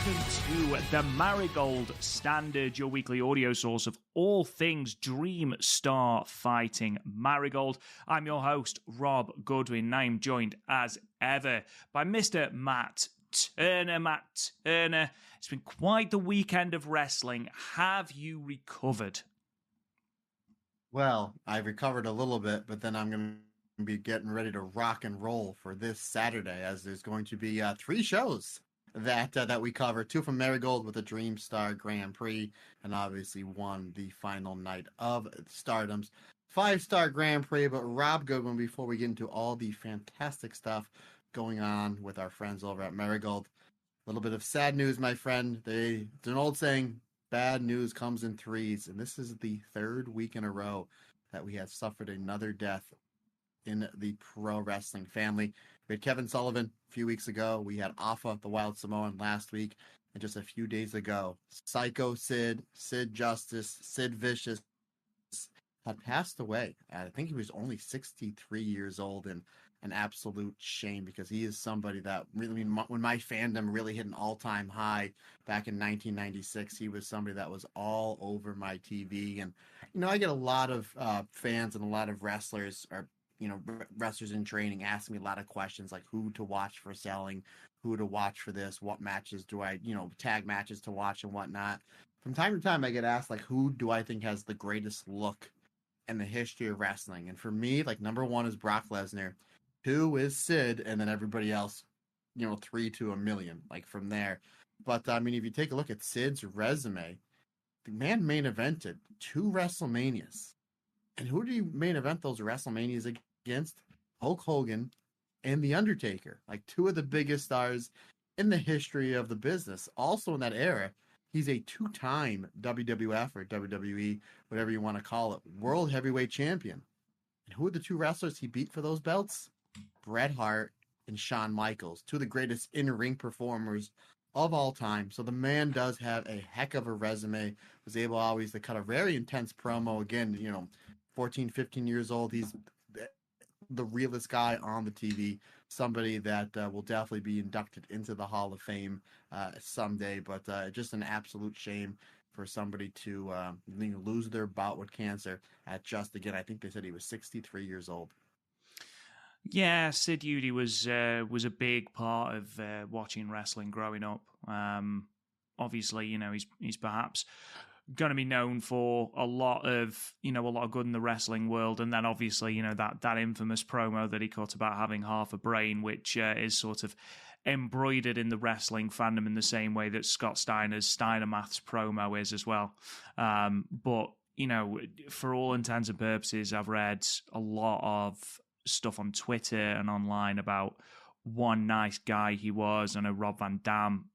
welcome to the Marigold Standard, your weekly audio source of all things Dream Star Fighting Marigold. I'm your host, Rob Goodwin, and I'm joined as ever by Mr. Matt Turner. Matt Turner, it's been quite the weekend of wrestling. Have you recovered? Well, I've recovered a little bit, but then I'm going to be getting ready to rock and roll for this Saturday, as there's going to be 3 shows that we cover. 2 from Marigold with the Dream Star Grand Prix, and obviously 1 the final night of Stardom's 5-star Grand Prix. But Rob Goodwin, before we get into all the fantastic stuff going on with our friends over at Marigold, a little bit of sad news, my friend. It's an old saying, bad news comes in threes, and this is the 3rd week in a row that we have suffered another death in the pro wrestling family. We had Kevin Sullivan a few weeks ago. We had Alpha, the Wild Samoan, last week. And just a few days ago, Psycho Sid, Sid Justice, Sid Vicious had passed away. I think he was only 63 years old, and an absolute shame, because he is somebody that really, when my fandom really hit an all-time high back in 1996, he was somebody that was all over my TV. And, I get a lot of fans and a lot of wrestlers, or wrestlers in training, ask me a lot of questions like who to watch for selling, who to watch for this, what matches do I, tag matches to watch and whatnot. From time to time, I get asked, like, who do I think has the greatest look in the history of wrestling? And for me, like, number 1 is Brock Lesnar, 2 is Sid, and then everybody else, 3 to a million, like, from there. But, I mean, if you take a look at Sid's resume, the man main evented 2 WrestleManias. And who did he main event those WrestleManias against? Hulk Hogan and The Undertaker, like 2 of the biggest stars in the history of the business. Also in that era, he's a 2-time WWF or WWE, whatever you want to call it, World Heavyweight Champion. And who are the 2 wrestlers he beat for those belts? Bret Hart and Shawn Michaels, 2 of the greatest in-ring performers of all time. So the man does have a heck of a resume. Was able always to cut a very intense promo. Again, 14, 15 years old. He's the realest guy on the TV. Somebody that will definitely be inducted into the Hall of Fame someday. But just an absolute shame for somebody to lose their bout with cancer at just, again, I think they said he was 63 years old. Yeah, Sid Udy was a big part of watching wrestling growing up. Obviously, he's perhaps going to be known for a lot of good in the wrestling world, and then obviously that infamous promo that he cut about having half a brain, which is sort of embroidered in the wrestling fandom in the same way that Scott Steiner's Steiner Maths promo is as well. But for all intents and purposes, I've read a lot of stuff on Twitter and online about what a nice guy he was. I know Rob Van Dam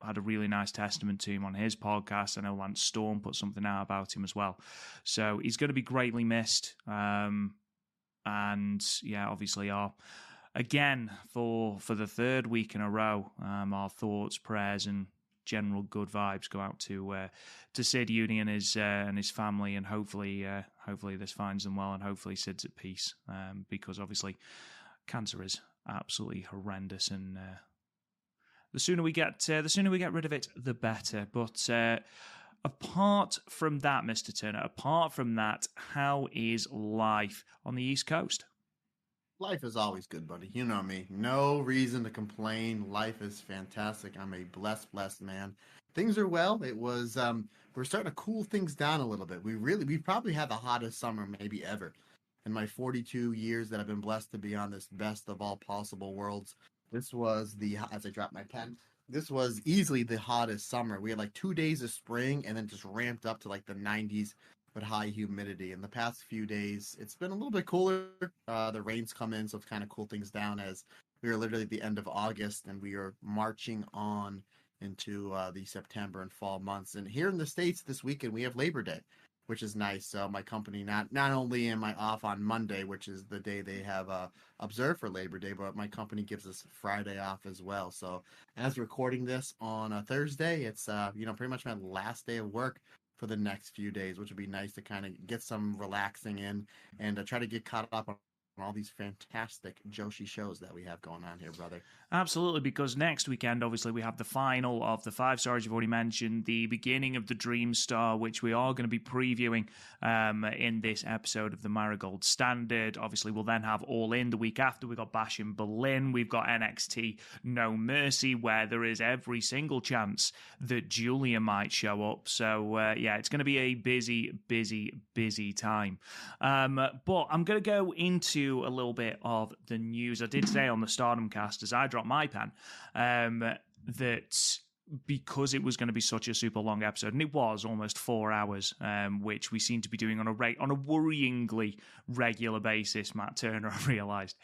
had a really nice testament to him on his podcast. I know Lance Storm put something out about him as well. So he's going to be greatly missed. And yeah, obviously again, for the 3rd week in a row, our thoughts, prayers, and general good vibes go out to Sid Udy and his family, and hopefully this finds them well, and hopefully Sid's at peace, because obviously cancer is absolutely horrendous, and the sooner we get rid of it, the better. But apart from that, Mr. Turner, how is life on the East Coast? Life is always good, buddy. You know me. No reason to complain. Life is fantastic. I'm a blessed man. Things are well. It was we're starting to cool things down a little bit. We probably had the hottest summer maybe ever in my 42 years that I've been blessed to be on this best of all possible worlds. This was as I dropped my pen, this was easily the hottest summer. We had like 2 days of spring and then just ramped up to like the 90s with high humidity. In the past few days, it's been a little bit cooler. The rain's come in, so it's kind of cooled things down, as we are literally at the end of August and we are marching on into the September and fall months. And here in the States this weekend, we have Labor Day, which is nice. So my company, not only am I off on Monday, which is the day they have observed for Labor Day, but my company gives us Friday off as well. So as recording this on a Thursday, it's pretty much my last day of work for the next few days, which would be nice to kind of get some relaxing in and try to get caught up on all these fantastic Joshi shows that we have going on here, brother. Absolutely, because next weekend, obviously, we have the final of the 5 stars you've already mentioned, the beginning of the Dream Star, which we are going to be previewing in this episode of the Marigold Standard. Obviously, we'll then have All In the week after. We've got Bash in Berlin. We've got NXT No Mercy, where there is every single chance that Giulia might show up. So, yeah, it's going to be a busy time. But I'm going to go into a little bit of the news. I did say on the Stardom cast, as I dropped my pen, that because it was going to be such a super long episode, and it was almost 4 hours, which we seem to be doing on a worryingly regular basis, Matt Turner, I realised.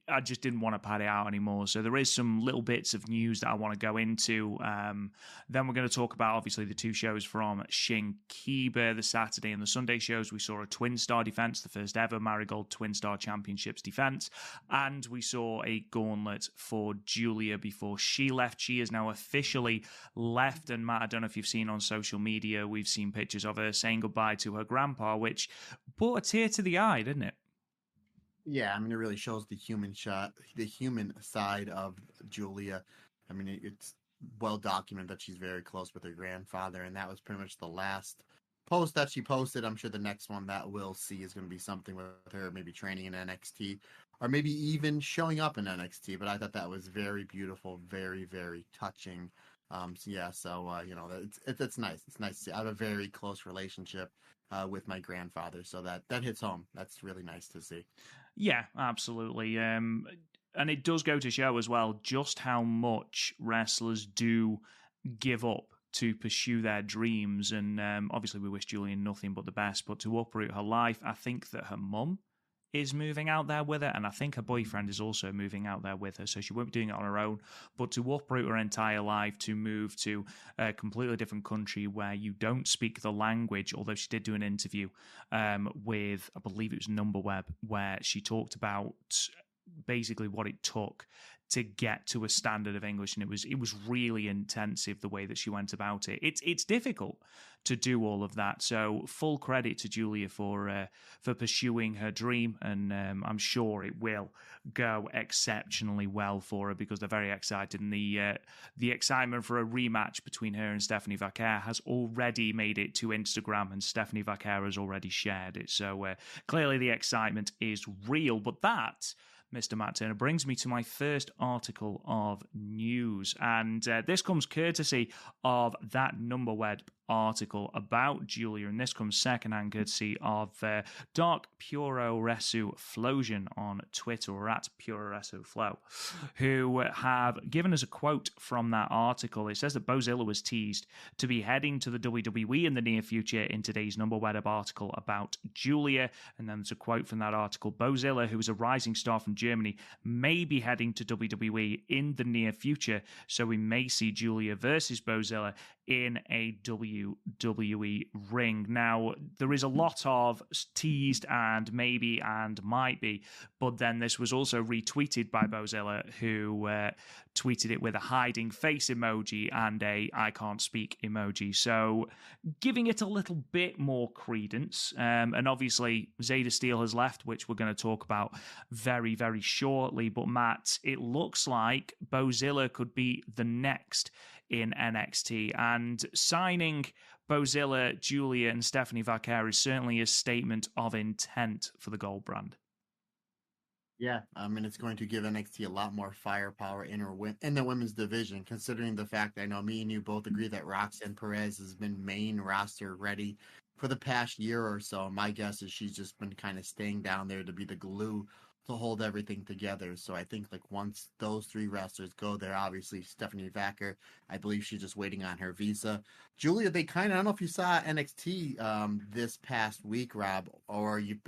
I just didn't want to pad it out anymore. So there is some little bits of news that I want to go into. Then we're going to talk about, obviously, the 2 shows from Shinkiba, the Saturday and the Sunday shows. We saw a Twinstar defense, the first ever Marigold Twinstar Championships defense. And we saw a gauntlet for Giulia before she left. She is now officially left. And Matt, I don't know if you've seen on social media, we've seen pictures of her saying goodbye to her grandpa, which brought a tear to the eye, didn't it? Yeah, I mean, it really shows the human side of Giulia. I mean, it's well documented that she's very close with her grandfather, and that was pretty much the last post that she posted. I'm sure the next one that we'll see is going to be something with her maybe training in NXT, or maybe even showing up in NXT. But I thought that was very beautiful, very, very touching. You know, it's nice. It's nice to see. I have a very close relationship with my grandfather, so that hits home. That's really nice to see. Yeah, absolutely. And it does go to show as well just how much wrestlers do give up to pursue their dreams. And obviously, we wish Julian nothing but the best. But to uproot her life, I think that her mum is moving out there with her, and I think her boyfriend is also moving out there with her, so she won't be doing it on her own. But to uproot her entire life, to move to a completely different country where you don't speak the language, although she did do an interview with, I believe it was Numberweb, where she talked about basically what it took to get to a standard of English, and it was really intensive the way that she went about it. It's difficult to do all of that, so full credit to Giulia for pursuing her dream, and I'm sure it will go exceptionally well for her because they're very excited, and the excitement for a rematch between her and Stephanie Vaquer has already made it to Instagram, and Stephanie Vaquer has already shared it, so clearly the excitement is real. But that, Mr. Matt Turner, brings me to my first article of news. And this comes courtesy of that Numberweb article about Giulia, and this comes secondhand courtesy of Dark Puro Resu Flosion on Twitter, or at Puro Resu Flow, who have given us a quote from that article. It says that Bozilla was teased to be heading to the WWE in the near future in today's Numberweb article about Giulia. And then there's a quote from that article: Bozilla, who is a rising star from Germany, may be heading to WWE in the near future, so we may see Giulia versus Bozilla in a WWE ring. Now, there is a lot of teased and maybe and might be, but then this was also retweeted by Bozilla, who tweeted it with a hiding face emoji and a I can't speak emoji. So giving it a little bit more credence. And obviously, Zeta Steel has left, which we're going to talk about very, very shortly. But Matt, it looks like Bozilla could be the next in NXT, and signing Bozilla, Giulia, and Stephanie Vaquer is certainly a statement of intent for the Gold brand. Yeah, I mean, it's going to give NXT a lot more firepower in the women's division, considering the fact that I know me and you both agree that Roxanne Perez has been main roster ready for the past year or so. My guess is she's just been kind of staying down there to be the glue to hold everything together. So I think like once those 3 wrestlers go there, obviously Stephanie Vaquer, I believe she's just waiting on her visa. Giulia, they kind of, I don't know if you saw NXT this past week, Rob, or you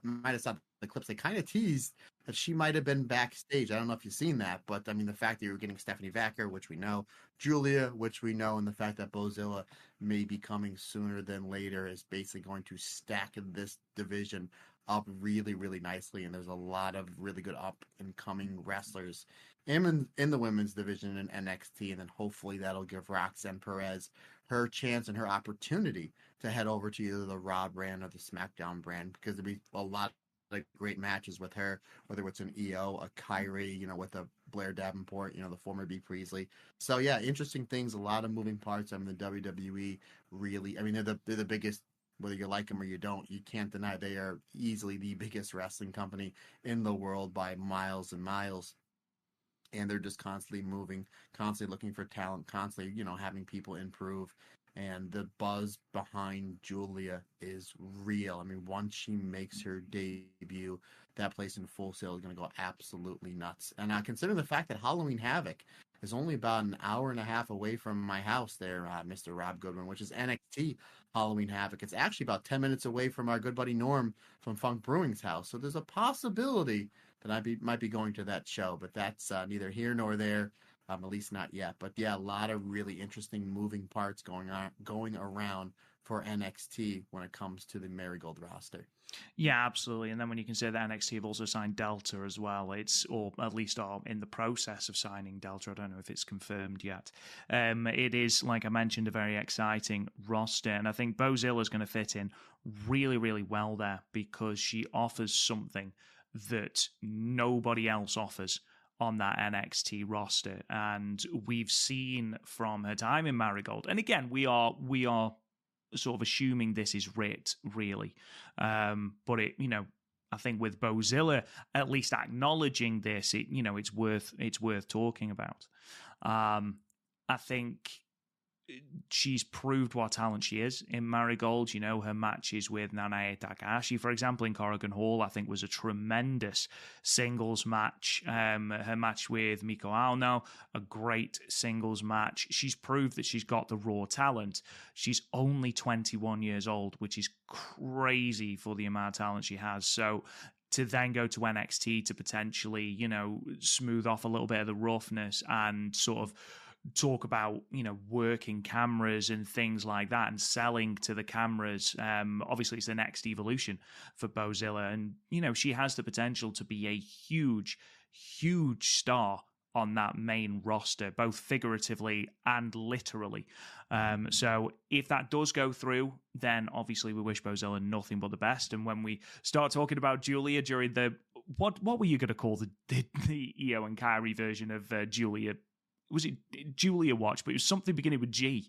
might have saw the clips. They kind of teased that she might have been backstage. I don't know if you've seen that, but I mean, the fact that you're getting Stephanie Vaquer, which we know, Giulia, which we know, and the fact that Bozilla may be coming sooner than later is basically going to stack this division up really, really nicely, and there's a lot of really good up and coming wrestlers in the women's division in NXT, and then hopefully that'll give Roxanne Perez her chance and her opportunity to head over to either the Raw brand or the SmackDown brand, because there'll be a lot of great matches with her, whether it's an EO, a Kyrie, with a Blair Davenport, the former B. Priestley. So yeah, interesting things, a lot of moving parts. I mean, the WWE really, I mean, they're the biggest, whether you like them or you don't, you can't deny they are easily the biggest wrestling company in the world by miles and miles. And they're just constantly moving, constantly looking for talent, constantly, having people improve. And the buzz behind Giulia is real. I mean, once she makes her debut, that place in Full Sail is going to go absolutely nuts. And considering the fact that Halloween Havoc is only about an hour and a half away from my house there, Mr. Rob Goodwin, which is NXT Halloween Havoc. It's actually about 10 minutes away from our good buddy Norm from Funk Brewing's house. So there's a possibility that I might be going to that show, but that's neither here nor there. At least not yet. But yeah, a lot of really interesting moving parts going around for NXT when it comes to the Marigold roster. Yeah, absolutely. And then when you consider that NXT have also signed Delta as well, or at least are in the process of signing Delta. I don't know if it's confirmed yet. It is, like I mentioned, a very exciting roster. And I think Bozilla is going to fit in really, really well there because she offers something that nobody else offers on that NXT roster. And we've seen from her time in Marigold, and again, we are sort of assuming this is writ, really. But I think with Bozilla at least acknowledging this, it's worth talking about. I think she's proved what talent she is in Marigold. Her matches with Nanae Takahashi, for example, in Corrigan Hall, I think was a tremendous singles match. Her match with Miko Aono, a great singles match. She's proved that she's got the raw talent. She's only 21 years old, which is crazy for the amount of talent she has. So to then go to NXT to potentially, smooth off a little bit of the roughness and sort of talk about, working cameras and things like that and selling to the cameras. Obviously, it's the next evolution for Bozilla. And, she has the potential to be a huge, huge star on that main roster, both figuratively and literally. So if that does go through, then obviously we wish Bozilla nothing but the best. And when we start talking about Giulia during the, what were you going to call the Io and Kyrie version of Giulia? Was it Giulia Watch? But it was something beginning with G.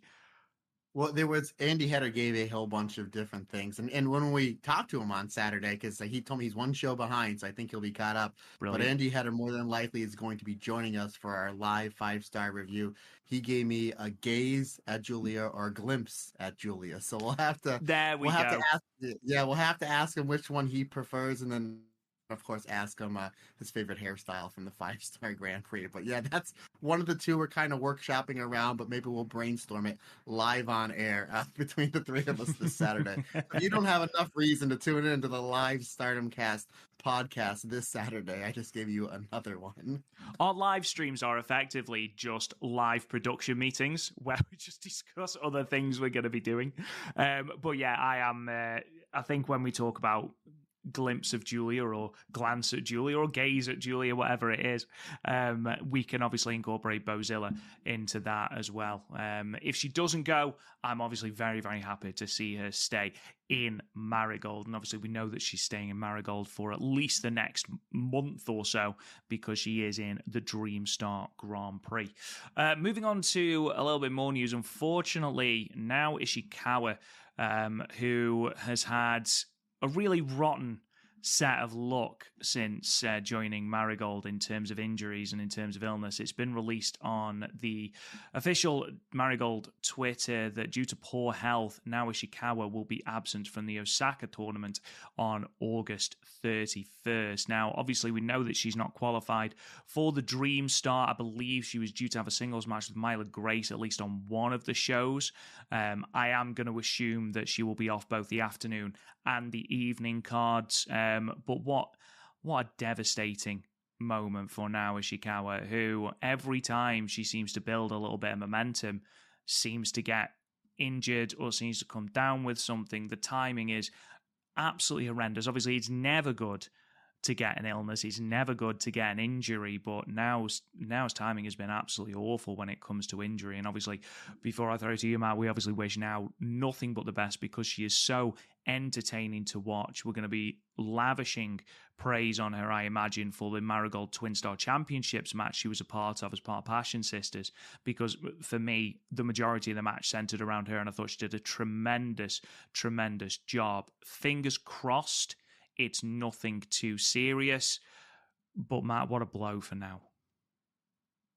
Well, there was Andy Header gave a whole bunch of different things, and when we talked to him on Saturday, because he told me he's one show behind, so I think he'll be caught up. Brilliant. But Andy Header more than likely is going to be joining us for our live 5-star review. He gave me a gaze at Giulia or a glimpse at Giulia, so we'll have to. We'll have to ask him which one he prefers, and then, of course, ask him his favorite hairstyle from the 5-star Grand Prix. But yeah, that's one of the two we're kind of workshopping around, but maybe we'll brainstorm it live on air between the three of us this Saturday. If you don't have enough reason to tune into the live Stardom Cast podcast this Saturday, I just gave you another one. Our live streams are effectively just live production meetings where we just discuss other things we're going to be doing. But yeah, I think when we talk about glimpse of Giulia or glance at Giulia or gaze at Giulia, whatever it is, we can obviously incorporate Bozilla into that as well. If she doesn't go, I'm obviously very, very happy to see her stay in Marigold. And obviously we know that she's staying in Marigold for at least the next month or so because she is in the Dream Star Grand Prix. Moving on to a little bit more news. Unfortunately, Nao Ishikawa, who has had a really rotten set of luck since joining Marigold in terms of injuries and in terms of illness. It's been released on the official Marigold Twitter that due to poor health, Nao Ishikawa will be absent from the Osaka tournament on August 31st. Now, obviously, we know that she's not qualified for the Dream Star. I believe she was due to have a singles match with Myla Grace, at least on one of the shows. I am going to assume that she will be off both the afternoon and the evening cards. But what a devastating moment for Nao Ishikawa, who every time she seems to build a little bit of momentum, seems to get injured or seems to come down with something. The timing is absolutely horrendous. Obviously, it's never good to get an illness. It's never good to get an injury, but Nao's timing has been absolutely awful when it comes to injury. And obviously, before I throw it to you, Matt, we obviously wish Nao nothing but the best because she is so entertaining to watch. We're going to be lavishing praise on her, I imagine, for the Marigold Twinstar Championships match she was a part of as part of Passion Sisters, because for me, the majority of the match centered around her, and I thought she did a tremendous, tremendous job. Fingers crossed it's nothing too serious, but Matt, what a blow for now.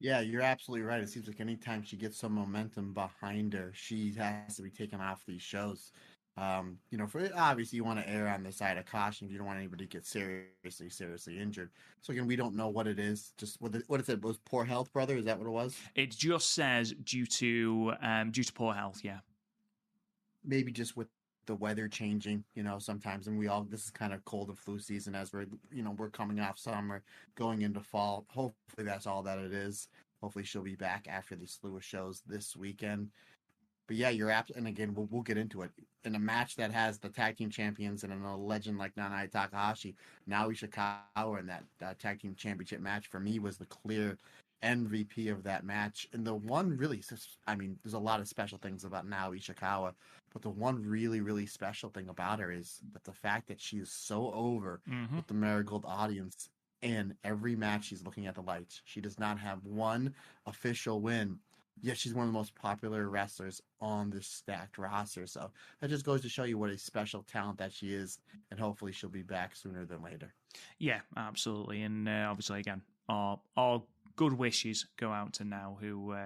Yeah, you're absolutely right. It seems like anytime she gets some momentum behind her, she has to be taken off these shows. For obviously you want to err on the side of caution. You don't want anybody to get seriously injured. So again, we don't know what it is. Just what is it? Was poor health, brother? Is that what it was? It just says due to poor health. Yeah, maybe just with the weather changing. Sometimes, and this is kind of cold and flu season as we're coming off summer, going into fall. Hopefully, that's all that it is. Hopefully, she'll be back after the slew of shows this weekend. But yeah, and again, we'll get into it. In a match that has the tag team champions and a legend like Nanae Takahashi, Nao Ishikawa, and that tag team championship match for me was the clear MVP of that match. And the one really, there's a lot of special things about Nao Ishikawa, but the one really, really special thing about her is that the fact that she is so over with the Marigold audience. And every match she's looking at the lights. She does not have one official win. Yet she's one of the most popular wrestlers on this stacked roster. So that just goes to show you what a special talent that she is. And hopefully she'll be back sooner than later. Yeah, absolutely. And obviously, again, our good wishes go out to Nao, who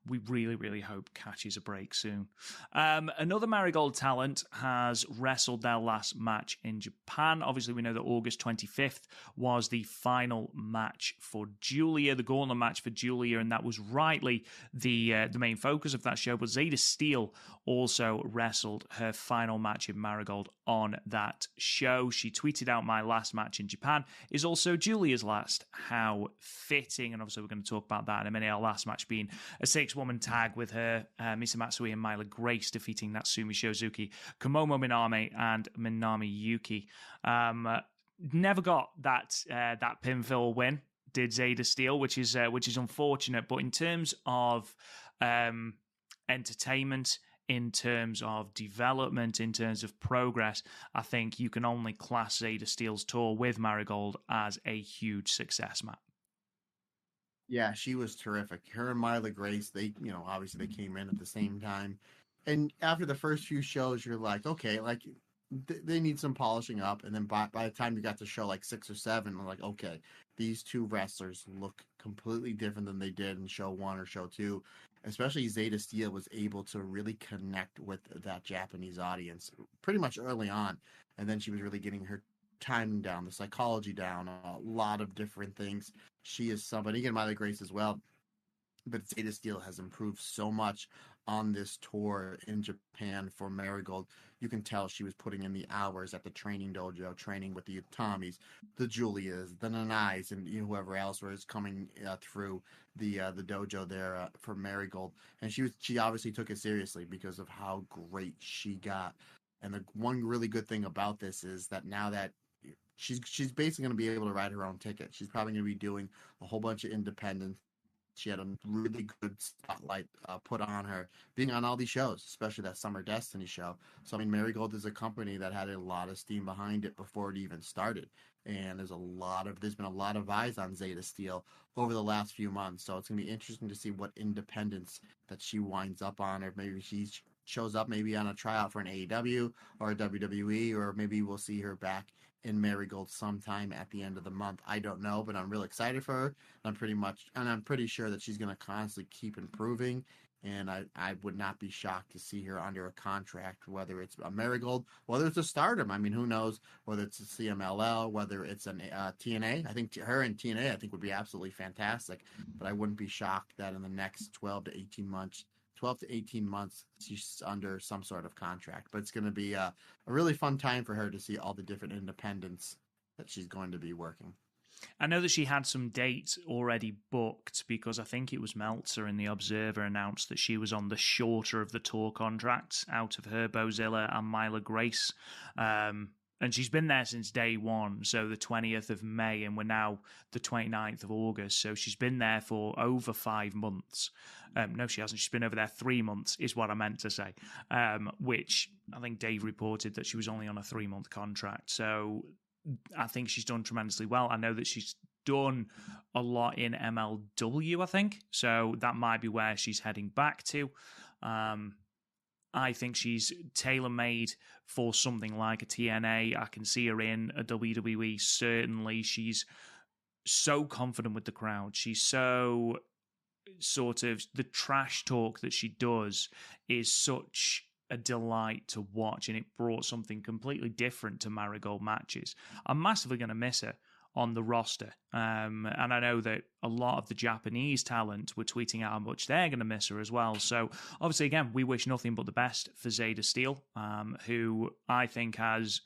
we really, really hope catches a break soon. Another Marigold talent has wrestled their last match in Japan. Obviously, we know that August 25th was the final match for Giulia, the gauntlet match for Giulia, and that was rightly the main focus of that show. But Zeta Steele also wrestled her final match in Marigold on that show. She tweeted out, "My last match in Japan is also Giulia's last. How fitting." And obviously we're going to talk about that in a minute. Our last match being a 6-woman tag with her, Misa Matsui and Myla Grace defeating Natsumi Shozuki, Komomo Minami, and Minami Yuki. Never got that pinfall win, did Zeta Steele, which is unfortunate. But in terms of entertainment, in terms of development, in terms of progress, I think you can only class Zeta Steele's tour with Marigold as a huge success, Matt. Yeah, she was terrific. Her and Myla Grace, obviously they came in at the same time. And after the first few shows, you're like, okay, they need some polishing up. And then by the time you got to show 6 or 7, I'm like, okay, these two wrestlers look completely different than they did in show 1 or show 2. Especially Zeta Steele was able to really connect with that Japanese audience pretty much early on. And then she was really getting her timing down, the psychology down, a lot of different things. She is somebody, again, Myla Grace as well. But Zeta Steele has improved so much on this tour in Japan for Marigold. You can tell she was putting in the hours at the training dojo, training with the Tommys, the Giulias, the Nanais, and whoever else was coming through the dojo there for Marigold. And she obviously took it seriously because of how great she got. And the one really good thing about this is that now that she's basically going to be able to ride her own ticket. She's probably going to be doing a whole bunch of independent. She had a really good spotlight put on her, being on all these shows, especially that Summer Destiny show. So, Marigold is a company that had a lot of steam behind it before it even started. And there's been a lot of eyes on Zeta Steele over the last few months. So it's going to be interesting to see what independence that she winds up on, or maybe she shows up maybe on a tryout for an AEW or a WWE, or maybe we'll see her back in Marigold sometime at the end of the month. I don't know, but I'm really excited for her. I'm pretty sure that she's going to constantly keep improving. And I would not be shocked to see her under a contract, whether it's a Marigold, whether it's a Stardom. Who knows? Whether it's a CMLL, whether it's an TNA. I think her in TNA, would be absolutely fantastic. But I wouldn't be shocked that in the next 12 to 18 months, she's under some sort of contract. But it's going to be a really fun time for her to see all the different independents that she's going to be working. I know that she had some dates already booked because I think it was Meltzer in The Observer announced that she was on the shorter of the tour contracts out of her, Bozilla and Myla Grace. and she's been there since day one, so the 20th of May, and we're now the 29th of August, so she's been there for over 5 months. No, she hasn't. She's been over there 3 months, is what I meant to say, which I think Dave reported that she was only on a 3-month contract, so I think she's done tremendously well. I know that she's done a lot in MLW, I think, so that might be where she's heading back to. I think she's tailor-made for something like a TNA. I can see her in a WWE, certainly. She's so confident with the crowd. She's so sort of... The trash talk that she does is such a delight to watch, and it brought something completely different to Marigold matches. I'm massively going to miss her on the roster. And I know that a lot of the Japanese talent were tweeting out how much they're going to miss her as well. So obviously, again, we wish nothing but the best for Zeta Steele, who I think has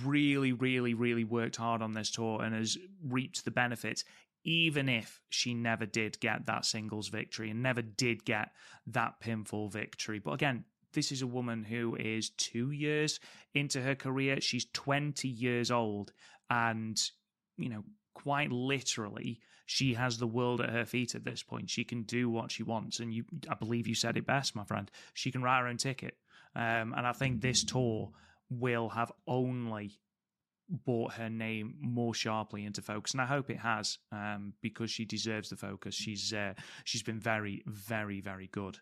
really, really, really worked hard on this tour and has reaped the benefits, even if she never did get that singles victory and never did get that pinfall victory. But again, this is a woman who is 2 years into her career. She's 20 years old, and quite literally, she has the world at her feet at this point. She can do what she wants. And I believe you said it best, my friend. She can write her own ticket. And I think this tour will have only brought her name more sharply into focus. And I hope it has, because she deserves the focus. She's been very, very, very good.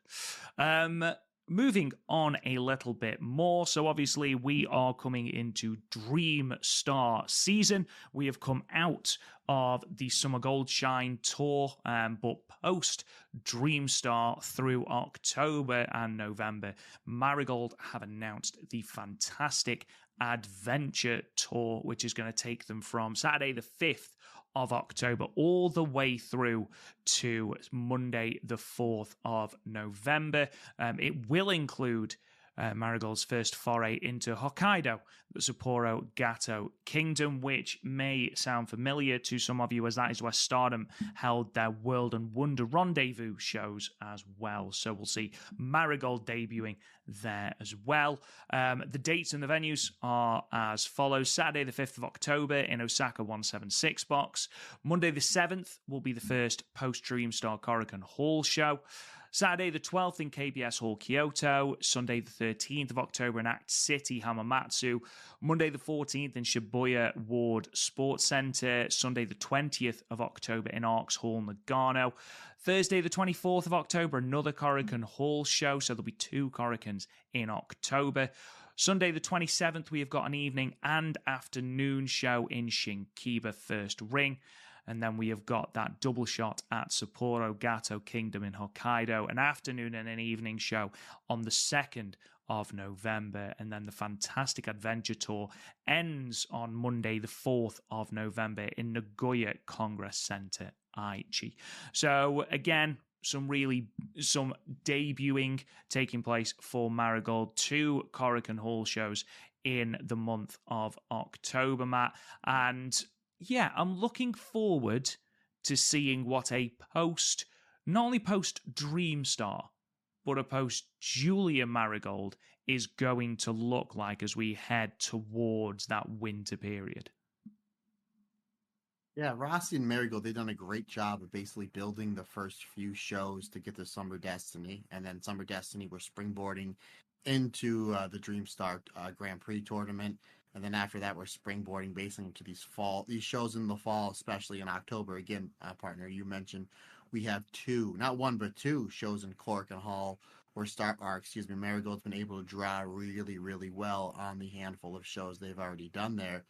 Moving on a little bit more. So obviously we are coming into Dream Star season. We have come out of the Summer Gold Shine tour, but post Dream Star through October and November, Marigold have announced the fantastic Adventure Tour, which is going to take them from Saturday the 5th of October all the way through to Monday the 4th of November. It will include Marigold's first foray into Hokkaido, the Sapporo Gato Kingdom, which may sound familiar to some of you, as that is where Stardom held their World and Wonder Rendezvous shows as well. So we'll see Marigold debuting there as well. The dates and the venues are as follows. Saturday the 5th of October in Osaka 176 box. Monday the 7th will be the first post-Dream Star Korakuen Hall show. Saturday the 12th in KBS Hall, Kyoto. Sunday the 13th of October in Act City, Hamamatsu. Monday the 14th in Shibuya Ward Sports Center. Sunday the 20th of October in Arcs Hall, Nagano. Thursday the 24th of October, another Korakuen Hall show. So there'll be 2 Korakuens in October. Sunday the 27th, we have got an evening and afternoon show in Shinkiba First Ring. And then we have got that double shot at Sapporo Gato Kingdom in Hokkaido, an afternoon and an evening show on the 2nd of November. And then the fantastic Adventure Tour ends on Monday, the 4th of November in Nagoya Congress Center, Aichi. So again, some debuting taking place for Marigold. 2 Korakuen Hall shows in the month of October, Matt. And yeah, I'm looking forward to seeing what a not only post Dream Star, but a post Giulia Marigold is going to look like as we head towards that winter period. Yeah, Rossi and Marigold, they've done a great job of basically building the first few shows to get to Summer Destiny. And then Summer Destiny, we're springboarding into the Dream Star Grand Prix tournament. And then after that, we're springboarding basically into these shows in the fall, especially in October. Again, partner, you mentioned we have 2, not 1, but 2 shows in Korakuen Hall where Marigold's been able to draw really, really well on the handful of shows they've already done there.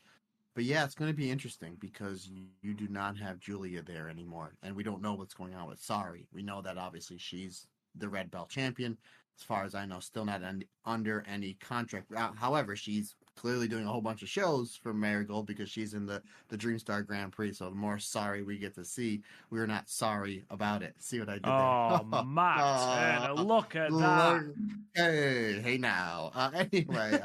But yeah, it's going to be interesting because you do not have Giulia there anymore. And we don't know what's going on with Sari. We know that obviously she's the red belt champion. As far as I know, still not under any contract. However, she's clearly doing a whole bunch of shows for Marigold because she's in the Dream Star Grand Prix. So the more sorry we get to see, we're not sorry about it. See what I did there? Oh, Matt, look at that. Hey now. Anyway,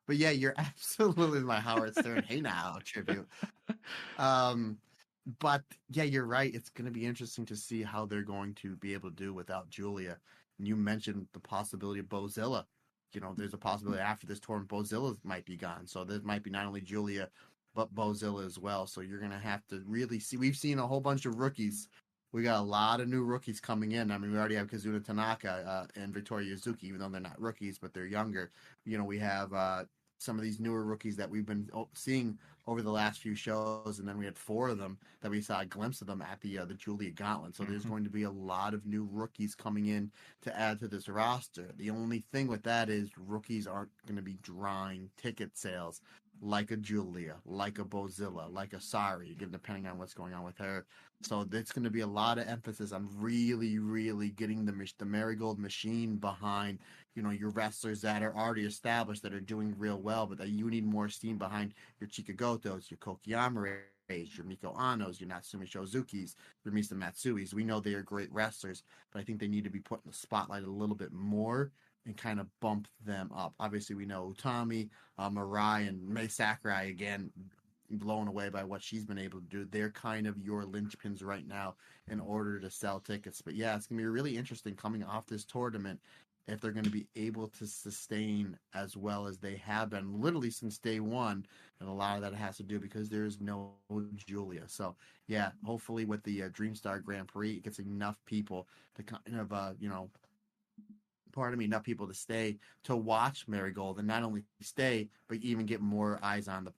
but yeah, you're absolutely my Howard Stern Hey Now tribute. But yeah, you're right. It's going to be interesting to see how they're going to be able to do without Giulia. And you mentioned the possibility of Bozilla there's a possibility after this tournament, Bozilla might be gone. So there might be not only Giulia, but Bozilla as well. So you're going to have to really see. We've seen a whole bunch of rookies. We got a lot of new rookies coming in. I mean, we already have Kazuna Tanaka and Victoria Yuzuki, even though they're not rookies, but they're younger. We have some of these newer rookies that we've been seeing over the last few shows, and then we had 4 of them that we saw a glimpse of them at the Giulia Gauntlet. So there's going to be a lot of new rookies coming in to add to this roster. The only thing with that is rookies aren't going to be drawing ticket sales like a Giulia, like a Bozilla, like a Sari, again, depending on what's going on with her. So there's going to be a lot of emphasis on really, really getting the Marigold machine behind, your wrestlers that are already established, that are doing real well, but that you need more steam behind your Chikagotos, your Kokiyamares, your Miko Anos, your Natsumi Shozukis, your Misa Matsuis. We know they are great wrestlers, but I think they need to be put in the spotlight a little bit more and kind of bump them up. Obviously, we know Utami, Mirai, and Mei Sakurai, again, blown away by what she's been able to do. They're kind of your linchpins right now in order to sell tickets. But yeah, it's going to be really interesting coming off this tournament if they're going to be able to sustain as well as they have been literally since day one. And a lot of that has to do because there's no Giulia. So yeah, hopefully with the Dream Star Grand Prix, it gets enough people to kind of, enough people to stay to watch Marigold, and not only stay, but even get more eyes on the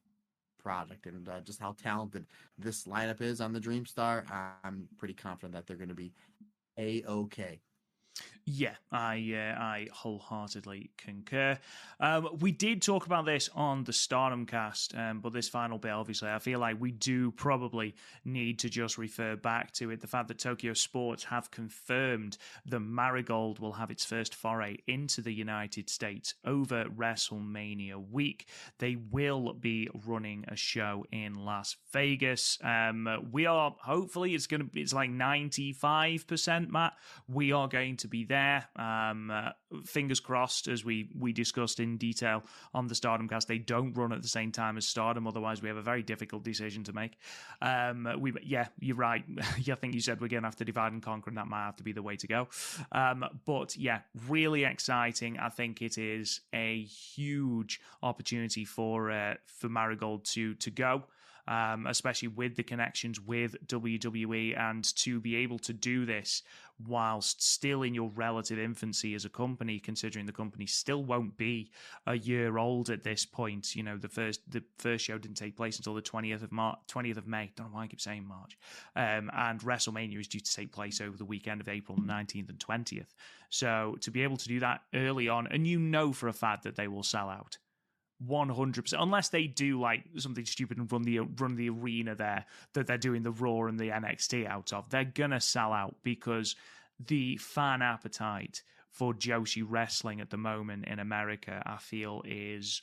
product. And just how talented this lineup is on the Dream Star, I'm pretty confident that they're going to be A-OK. Yeah, I wholeheartedly concur. We did talk about this on the Stardom cast, but this final bit, obviously, I feel like we do probably need to just refer back to it. The fact that Tokyo Sports have confirmed that Marigold will have its first foray into the United States over WrestleMania week. They will be running a show in Las Vegas. We are, hopefully, it's like 95%, Matt. We are going to be there. Fingers crossed, as we discussed in detail on the Stardom cast, they don't run at the same time as Stardom, otherwise we have a very difficult decision to make. You're right. I think you said we're going to have to divide and conquer, and that might have to be the way to go. But yeah, really exciting. I think it is a huge opportunity for Marigold to go. Especially with the connections with WWE, and to be able to do this whilst still in your relative infancy as a company, considering the company still won't be a year old at this point. The first show didn't take place until the 20th of May. Don't know why I keep saying March. And WrestleMania is due to take place over the weekend of April 19th and 20th. So to be able to do that early on, and for a fact that they will sell out. 100%, unless they do like something stupid and run the arena there that they're doing the Raw and the NXT out of, they're gonna sell out, because the fan appetite for Joshi wrestling at the moment in America, I feel, is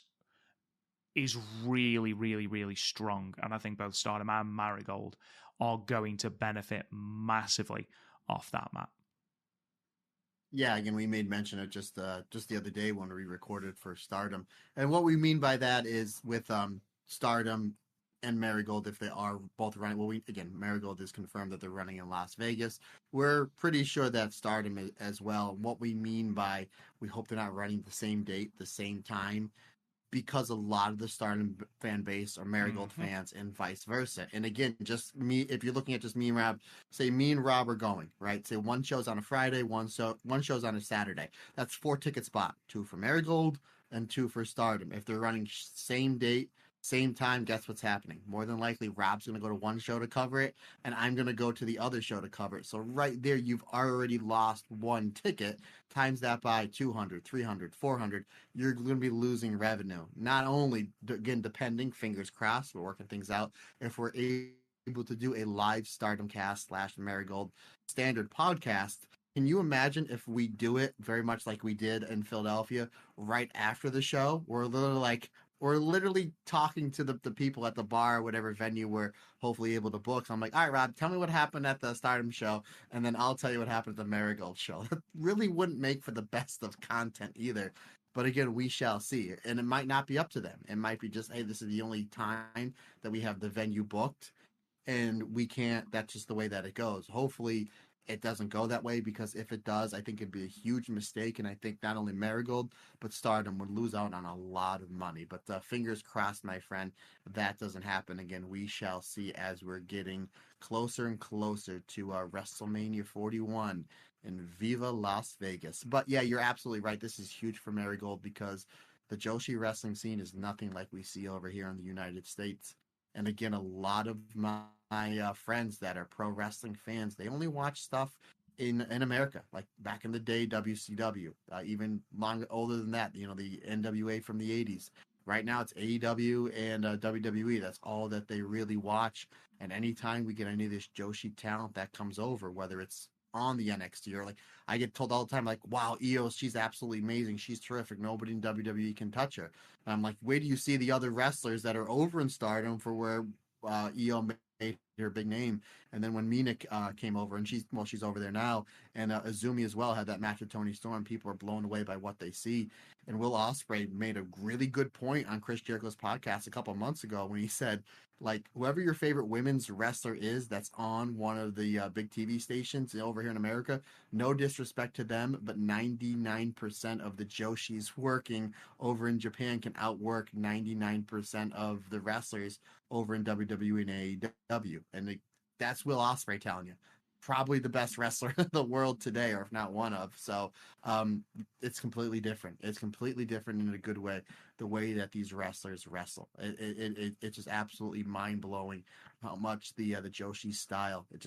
really, really, really strong, and I think both Stardom and Marigold are going to benefit massively off that, Matt. Yeah, again, we made mention of just the other day when we recorded for Stardom. And what we mean by that is with Stardom and Marigold, if they are both running, Marigold is confirmed that they're running in Las Vegas. We're pretty sure that Stardom is as well. And what we mean by we hope they're not running the same date, the same time, because a lot of the Stardom fan base are Marigold fans and vice versa. And again, just me, if you're looking at just me and Rob, say me and Rob are going, right? Say one show's on a Friday, one show's on a Saturday. That's 4 ticket spot, 2 for Marigold and 2 for Stardom. If they're running same date, same time, guess what's happening? More than likely, Rob's going to go to one show to cover it, and I'm going to go to the other show to cover it. So right there, you've already lost 1 ticket. Times that by 200, 300, 400, you're going to be losing revenue. Not only, again, depending, fingers crossed, we're working things out. If we're able to do a live Stardom cast / Marigold Standard podcast, can you imagine if we do it very much like we did in Philadelphia right after the show? We're literally talking to the people at the bar or whatever venue we're hopefully able to book. So I'm like, all right, Rob, tell me what happened at the Stardom show, and then I'll tell you what happened at the Marigold show. That really wouldn't make for the best of content either. But again, we shall see. And it might not be up to them. It might be just, hey, this is the only time that we have the venue booked, and we can't. That's just the way that it goes. Hopefully, it doesn't go that way, because if it does, I think it'd be a huge mistake. And I think not only Marigold, but Stardom would lose out on a lot of money. But fingers crossed, my friend, that doesn't happen again. We shall see as we're getting closer and closer to WrestleMania 41 in Viva Las Vegas. But yeah, you're absolutely right. This is huge for Marigold, because the Joshi wrestling scene is nothing like we see over here in the United States. And again, a lot of my friends that are pro wrestling fans, they only watch stuff in America, like back in the day, WCW, even longer older than that, you know, the NWA from the 80s. Right now, it's AEW and WWE. That's all that they really watch. And anytime we get any of this Joshi talent that comes over, whether it's on the NXT or like I get told all the time, like, wow, Io, she's absolutely amazing. She's terrific. Nobody in WWE can touch her. And I'm like, where do you see the other wrestlers that are over in Stardom for where Io made her big name? And then when Mina came over, and she's over there now, and Azumi as well had that match with Toni Storm. People are blown away by what they see. And Will Ospreay made a really good point on Chris Jericho's podcast a couple of months ago when he said, like, whoever your favorite women's wrestler is that's on one of the big TV stations over here in America, no disrespect to them, but 99% of the Joshis working over in Japan can outwork 99% of the wrestlers over in WWE and AEW. And that's Will Ospreay telling you. Probably the best wrestler in the world today, or if not one of. So it's completely different. It's completely different in a good way, the way that these wrestlers wrestle. It's just absolutely mind-blowing how much the Joshi style, it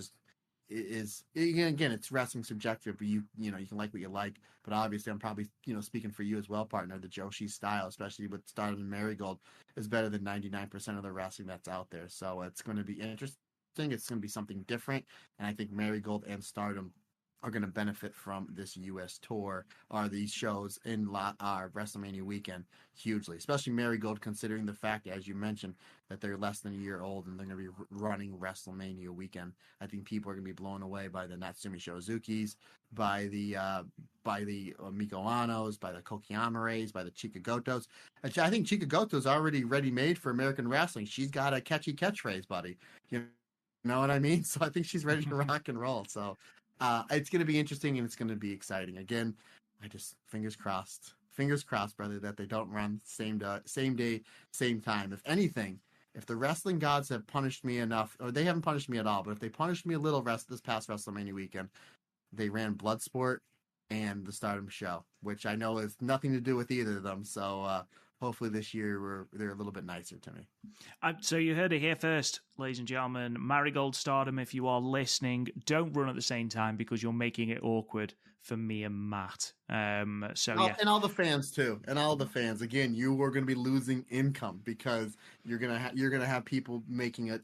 is. Again, it's wrestling subjective, but you know, you can like what you like. But obviously, I'm probably, you know, speaking for you as well, partner. The Joshi style, especially with Stardom and Marigold, is better than 99% of the wrestling that's out there. So it's going to be interesting. It's going to be something different, and I think Marigold and Stardom are going to benefit from this U.S. tour or these shows in WrestleMania weekend hugely, especially Marigold, considering the fact, as you mentioned, that they're less than a year old and they're going to be running WrestleMania weekend. I think people are going to be blown away by the Natsumi Shozukis, by the Miko Anos, by the Koki Amares, by the Chika Gotos. I think Chika Goto's already ready-made for American wrestling. She's got a catchy catchphrase, buddy. You know what I mean? So I think she's ready to rock and roll. So it's going to be interesting and it's going to be exciting. Again, I just fingers crossed, brother, that they don't run same day, same time. If anything, if the wrestling gods have punished me enough, or they haven't punished me at all, but if they punished me a little this past WrestleMania weekend, they ran Bloodsport and the Stardom show, which I know has nothing to do with either of them. So hopefully this year they're a little bit nicer to me. So you heard it here first, ladies and gentlemen. Marigold, Stardom, if you are listening, don't run at the same time because you're making it awkward for me and Matt. Yeah. And all the fans too, and all the fans. Again, you are going to be losing income because you're gonna have people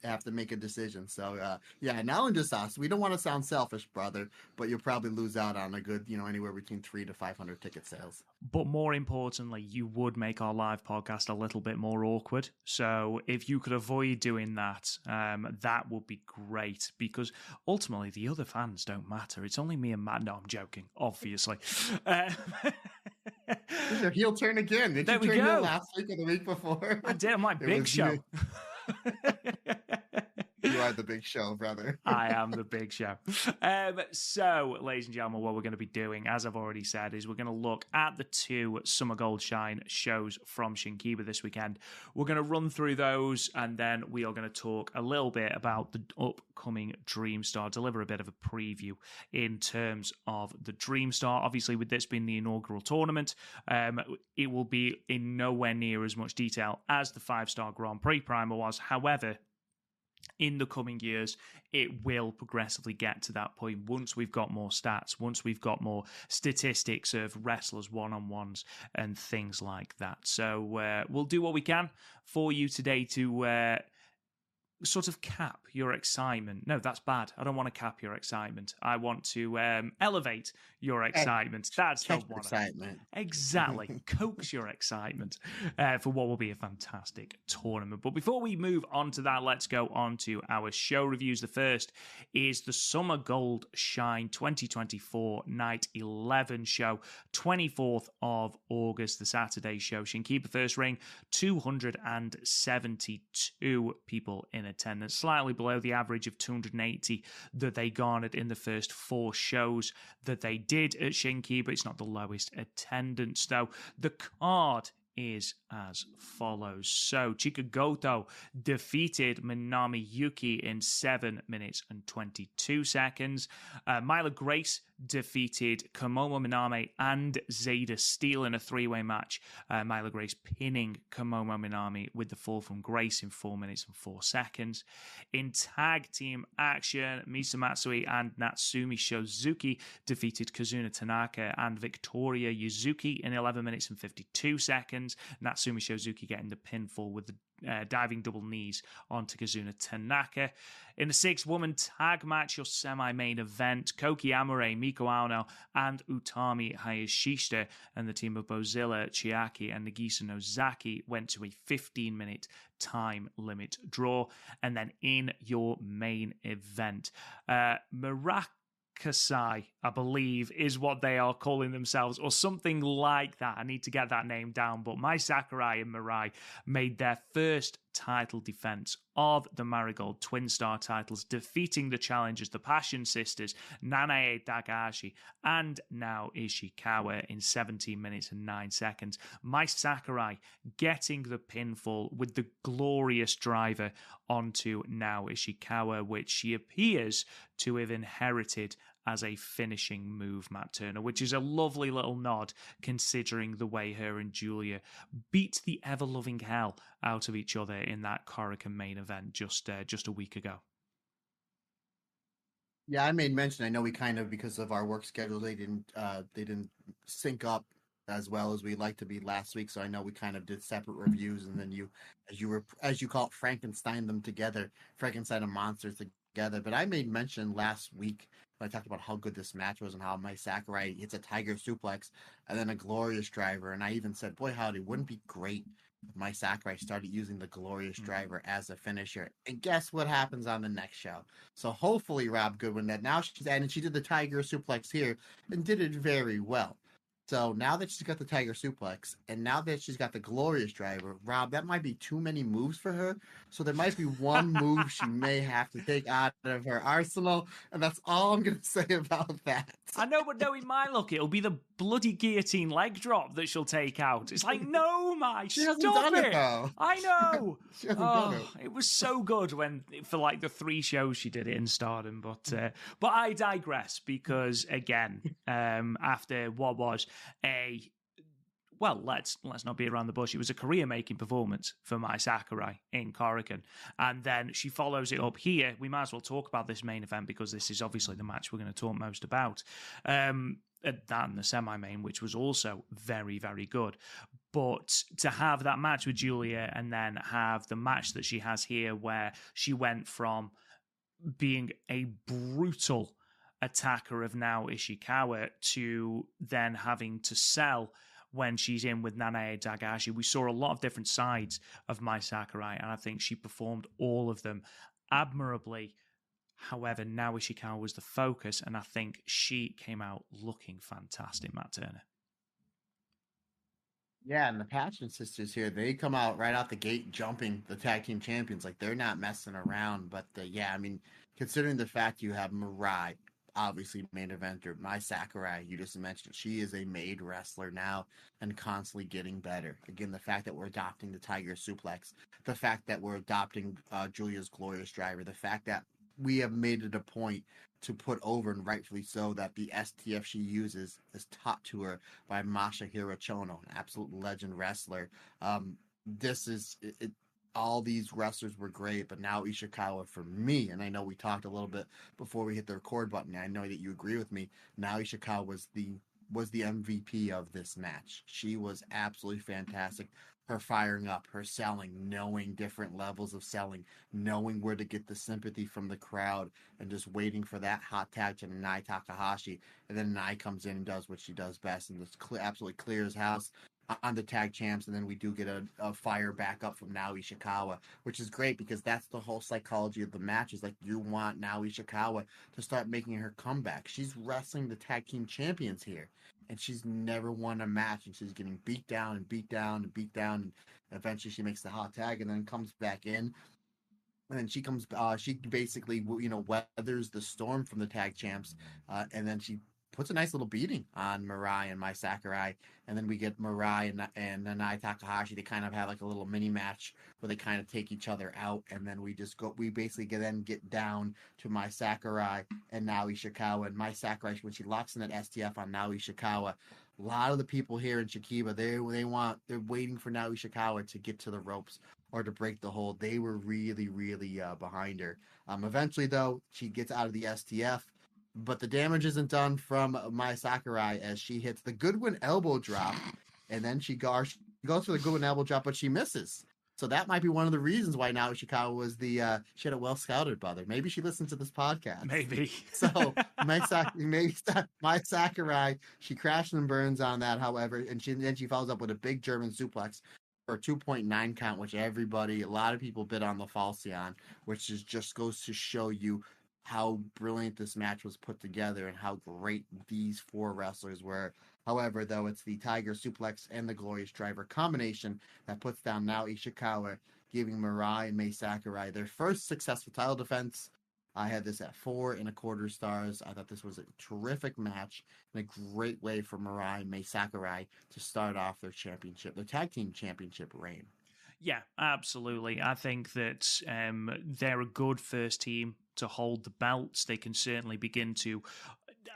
have to make a decision. So yeah, now and just us. We don't want to sound selfish, brother, but you'll probably lose out on a good, you know, anywhere between 300 to 500 ticket sales. But more importantly, you would make our live podcast a little bit more awkward. So if you could avoid doing that, that would be great, because ultimately the other fans don't matter. It's only me and Matt. No, I'm joking, obviously. Your heel turn again. Did you turn heel last week or the week before? I did. My big show. You are the big show, brother. I am the big show. So, ladies and gentlemen, what we're going to be doing, as I've already said, is we're going to look at the 2 Summer Gold Shine shows from Shinkiba this weekend. We're going to run through those, and then we are going to talk a little bit about the upcoming Dream Star, deliver a bit of a preview in terms of the Dream Star. Obviously, with this being the inaugural tournament, it will be in nowhere near as much detail as the 5-star Grand Prix primer was. However, in the coming years, it will progressively get to that point once we've got more stats, once we've got more statistics of wrestlers one-on-ones and things like that. So we'll do what we can for you today to sort of cap your excitement. No, that's bad. I don't want to cap your excitement. I want to elevate your excitement. That's the one. Excitement. Exactly. Coax your excitement for what will be a fantastic tournament. But before we move on to that, let's go on to our show reviews. The first is the Summer Gold Shine 2024 Night 11 show, 24th of August, the Saturday show. Shinkiba first ring, 272 people in attendance, slightly below the average of 280 that they garnered in the first 4 shows that they did at Shinki, but it's not the lowest attendance, though. The card is as follows. So Chika Goto defeated Minami Yuki in 7 minutes and 22 seconds. Myla Grace defeated Komomo Minami and Zeta Steel in a 3-way match. Myla Grace pinning Komomo Minami with the fall from Grace in 4 minutes and 4 seconds. In tag team action, Misa Matsui and Natsumi Shozuki defeated Kazuna Tanaka and Victoria Yuzuki in 11 minutes and 52 seconds. Natsumi Shozuki getting the pinfall with the diving double knees onto Kazuna Tanaka. In the 6-woman tag match, your semi-main event, Koki Amore, Miko Aono, and Utami Hayashishita and the team of Bozilla, Chiaki, and Nagisa Nozaki went to a 15-minute time limit draw. And then in your main event, Kasai, I believe, is what they are calling themselves, or something like that. I need to get that name down. But Mai Sakurai and Mirai made their first title defense of the Marigold Twinstar titles, defeating the challengers, the Passion Sisters, Nanae Takahashi and Nao Ishikawa in 17 minutes and 9 seconds. Mai Sakurai getting the pinfall with the glorious driver onto Nao Ishikawa, which she appears to have inherited as a finishing move, Matt Turner, which is a lovely little nod considering the way her and Giulia beat the ever-loving hell out of each other in that Korakuen main event just a week ago. Yeah, I made mention. I know we kind of, because of our work schedule, they didn't sync up as well as we like to be last week. So I know we kind of did separate reviews, and then you, as you call it, Frankenstein them together, Frankenstein and monsters together. But I made mention last week when I talked about how good this match was and how Mai Sakurai hits a tiger suplex and then a glorious driver. And I even said, boy, howdy, wouldn't it be great if Mai Sakurai started using the glorious driver as a finisher? And guess what happens on the next show? So hopefully, Rob Goodwin, that now she's and she did the tiger suplex here and did it very well. So now that she's got the tiger suplex and now that she's got the glorious driver, Rob, that might be too many moves for her. So there might be one move she may have to take out of her arsenal. And that's all I'm going to say about that. I know, but no, in my look, it'll be the bloody guillotine leg drop that she'll take out. It's like, no, Mai, stop it. I know. She hasn't done it. It was so good for like the 3 shows she did it in Stardom. But I digress because, again, after what was let's not be around the bush. It was a career-making performance for Mai Sakurai in Korakuen. And then she follows it up here. We might as well talk about this main event because this is obviously the match we're going to talk most about. That and the semi-main, which was also very, very good. But to have that match with Giulia and then have the match that she has here where she went from being a brutal attacker of Nao Ishikawa to then having to sell when she's in with Nanae Takahashi. We saw a lot of different sides of Mai Sakurai, and I think she performed all of them admirably. However, Nao Ishikawa was the focus, and I think she came out looking fantastic, Matt Turner. Yeah, and the Passion Sisters here, they come out right out the gate jumping the tag team champions. Like, they're not messing around. But, yeah, I mean, considering the fact you have Mirai, obviously main eventer, Mai Sakurai, you just mentioned, she is a made wrestler now and constantly getting better. Again, the fact that we're adopting the tiger suplex, the fact that we're adopting Giulia's glorious driver, the fact that we have made it a point to put over, and rightfully so, that the STF she uses is taught to her by Masahiro Chono, an absolute legend wrestler. This is it. All these wrestlers were great, but Nao Ishikawa, for me, and I know we talked a little bit before we hit the record button, I know that you agree with me, Nao Ishikawa was the MVP of this match. She was absolutely fantastic. Her firing up, her selling, knowing different levels of selling, knowing where to get the sympathy from the crowd, and just waiting for that hot tag to Nanae Takahashi. And then Nanae comes in and does what she does best and just absolutely clears house on the tag champs, and then we do get a fire back up from Nao Ishikawa, which is great because that's the whole psychology of the match. Is like, you want Nao Ishikawa to start making her comeback. She's wrestling the tag team champions here, and she's never won a match, and she's getting beat down and beat down and beat down, and eventually she makes the hot tag and then comes back in. And then she comes, she basically, weathers the storm from the tag champs, and then she puts a nice little beating on Mirai and Mai Sakurai. And then we get Mirai and Nanai Takahashi. They kind of have like a little mini match where they kind of take each other out. And then we basically then get down to Mai Sakurai and Nao Ishikawa. And Mai Sakurai, when she locks in that STF on Nao Ishikawa, a lot of the people here in Chikiba, they're waiting for Nao Ishikawa to get to the ropes or to break the hold. They were really, really behind her. Eventually, though, she gets out of the STF, but the damage isn't done from Mai Sakurai as she hits the Goodwin elbow drop, and then she goes for the Goodwin elbow drop, but she misses. So that might be one of the reasons why Nao Ishikawa was she had a well scouted brother. Maybe she listens to this podcast. Maybe. So Mai Sakurai, she crashes and burns on that, however, and then she follows up with a big German suplex for a 2.9 count, which a lot of people bid on the Falcion, which just goes to show you how brilliant this match was put together and how great these four wrestlers were. However, though, it's the Tiger Suplex and the Glorious Driver combination that puts down Nao Ishikawa, giving Mirai and Mai Sakurai their first successful title defense. I had this at 4.25 stars. I thought this was a terrific match and a great way for Mirai and Mai Sakurai to start off their tag team championship reign. Yeah, absolutely. I think that they're a good first team to hold the belts. They can certainly begin to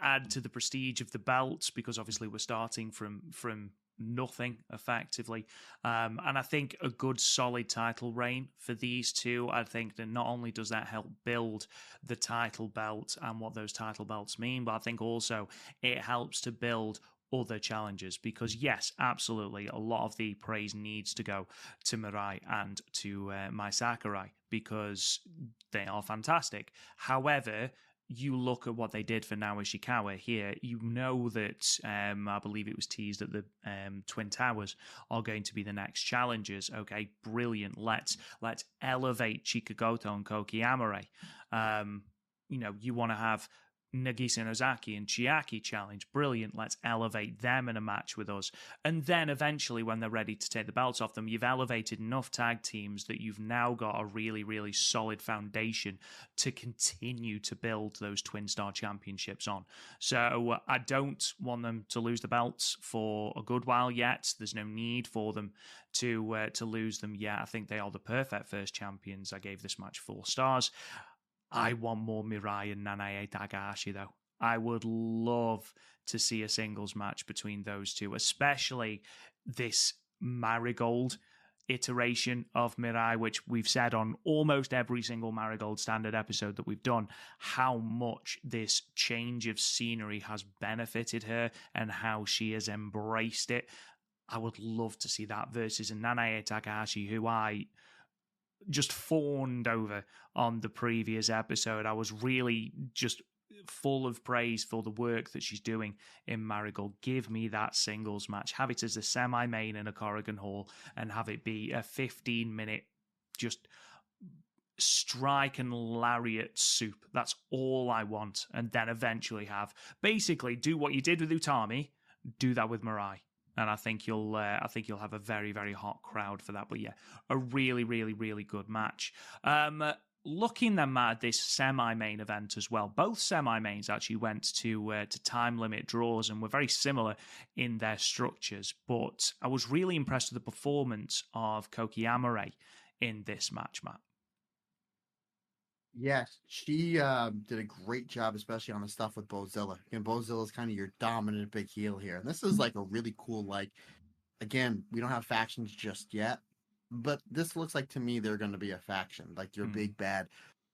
add to the prestige of the belts because obviously we're starting from nothing effectively. And I think a good solid title reign for these two, I think that not only does that help build the title belt and what those title belts mean, but I think also it helps to build other challenges because yes, absolutely, a lot of the praise needs to go to Mirai and to Mai Sakurai because they are fantastic. However, you look at what they did for Nao Ishikawa here, you know that I believe it was teased that the Twin Towers are going to be the next challengers. Okay, brilliant. Let's elevate Chikagoto and Koki Amare. You want to have Nagisa Nozaki and Chiaki challenge. Brilliant. Let's elevate them in a match with us. And then eventually, when they're ready to take the belts off them, you've elevated enough tag teams that you've now got a really, really solid foundation to continue to build those Twin Star Championships on. So I don't want them to lose the belts for a good while yet. There's no need for them to lose them yet. I think they are the perfect first champions. I gave this match 4 stars. I want more Mirai and Nanae Takahashi, though. I would love to see a singles match between those two, especially this Marigold iteration of Mirai, which we've said on almost every single Marigold Standard episode that we've done, how much this change of scenery has benefited her and how she has embraced it. I would love to see that versus Nanae Takahashi, who I just fawned over on the previous episode. I was really just full of praise for the work that she's doing in Marigold. Give me that singles match. Have it as a semi-main in a Corrigan Hall and have it be a 15-minute just strike and lariat soup. That's all I want. And then eventually basically do what you did with Utami, do that with Mirai. And I think you'll have a very, very hot crowd for that. But yeah, a really, really, really good match. Looking then at this semi-main event as well, both semi-mains actually went to time limit draws and were very similar in their structures. But I was really impressed with the performance of Koki Amare in this match, Matt. Yes, she did a great job, especially on the stuff with Bozilla. And Bozilla is kind of your dominant big heel here. And this is like a really cool, again, we don't have factions just yet, but this looks like to me they're going to be a faction, like your big bad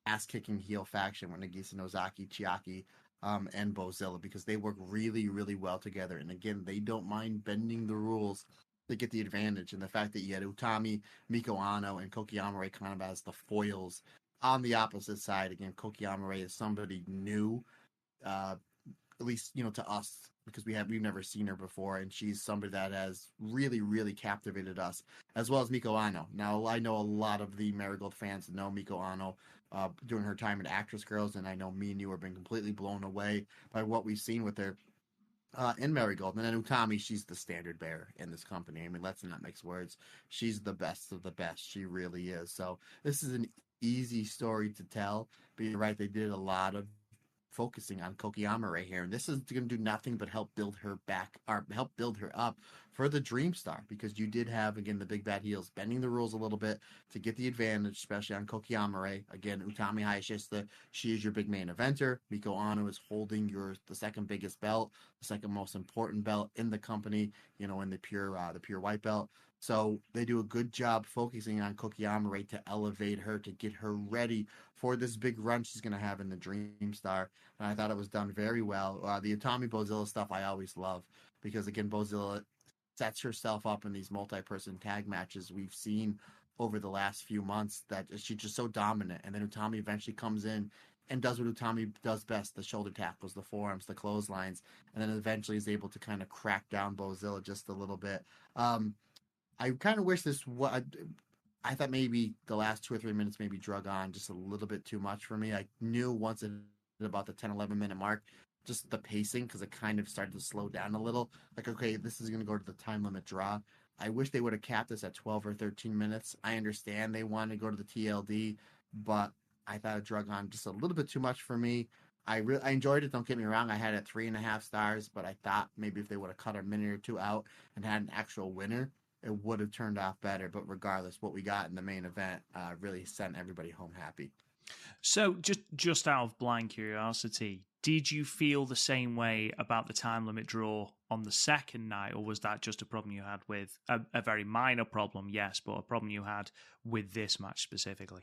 ass-kicking heel faction with Nagisa Nozaki, Chiaki, and Bozilla, because they work really, really well together. And again, they don't mind bending the rules to get the advantage. And the fact that you had Utami, Miko Ano, and Koki Amare kind of as the foils on the opposite side. Again, Koki Amare is somebody new, at least, to us, because we've never seen her before, and she's somebody that has really, really captivated us, as well as Miko Ano. Now, I know a lot of the Marigold fans know Miko Ano during her time in Actress Girls, and I know me and you have been completely blown away by what we've seen with her in Marigold. And then Utami, she's the standard bearer in this company. I mean, let's not mix words. She's the best of the best. She really is. So this is an easy story to tell. But you're right, they did a lot of focusing on Kokiyama right here. And this is going to do nothing but help build her back, or help build her up for the Dream Star, because you did have, again, the big bad heels bending the rules a little bit to get the advantage, especially on Kokiyama. Again, Utami Hayashishita, she is your big main eventer. Miko Ano is holding the second biggest belt, the second most important belt in the company, in the pure white belt. So they do a good job focusing on Kokiyama to elevate her, to get her ready for this big run she's going to have in the Dream Star. And I thought it was done very well. The Utami Bozilla stuff I always love, because, again, Bozilla sets herself up in these multi-person tag matches we've seen over the last few months, that she's just so dominant. And then Utami eventually comes in and does what Utami does best, the shoulder tackles, the forearms, the clotheslines, and then eventually is able to kind of crack down Bozilla just a little bit. I kind of wish I thought maybe the last 2 or 3 minutes maybe drug on just a little bit too much for me. I knew once at about the 10, 11 minute mark, just the pacing, because it kind of started to slow down a little. Like, okay, this is going to go to the time limit draw. I wish they would have capped this at 12 or 13 minutes. I understand they wanted to go to the TLD, but I thought it drug on just a little bit too much for me. I enjoyed it, don't get me wrong. I had it 3.5 stars, but I thought maybe if they would have cut a minute or two out and had an actual winner, it would have turned off better. But regardless, what we got in the main event really sent everybody home happy. So just out of blind curiosity, did you feel the same way about the time limit draw on the second night, or was that just a problem you had with a very minor problem, yes, but a problem you had with this match specifically?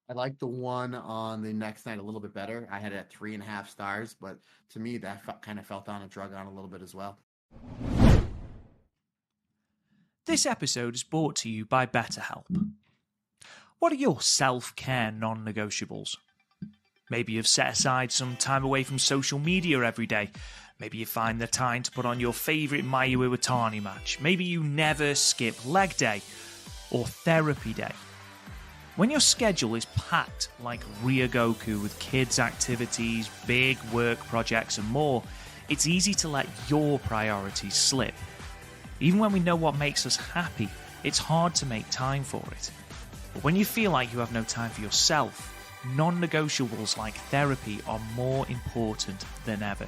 I like the one on the next night a little bit better. I had it at 3.5 stars, but to me, that kind of felt on and drug on a little bit as well. This episode is brought to you by BetterHelp. What are your self-care non-negotiables? Maybe you've set aside some time away from social media every day. Maybe you find the time to put on your favourite Mayu Iwatani match. Maybe you never skip leg day or therapy day. When your schedule is packed like Ryogoku with kids' activities, big work projects and more, it's easy to let your priorities slip. Even when we know what makes us happy, it's hard to make time for it. But when you feel like you have no time for yourself, non-negotiables like therapy are more important than ever.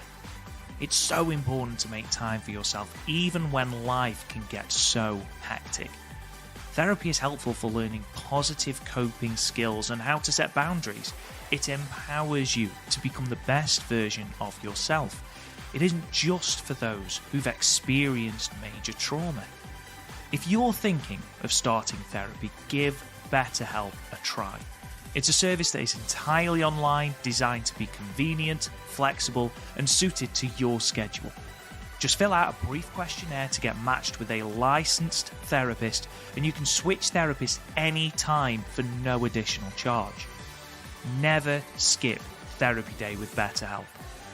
It's so important to make time for yourself, even when life can get so hectic. Therapy is helpful for learning positive coping skills and how to set boundaries. It empowers you to become the best version of yourself. It isn't just for those who've experienced major trauma. If you're thinking of starting therapy, give BetterHelp a try. It's a service that is entirely online, designed to be convenient, flexible, and suited to your schedule. Just fill out a brief questionnaire to get matched with a licensed therapist, and you can switch therapists anytime for no additional charge. Never skip therapy day with BetterHelp.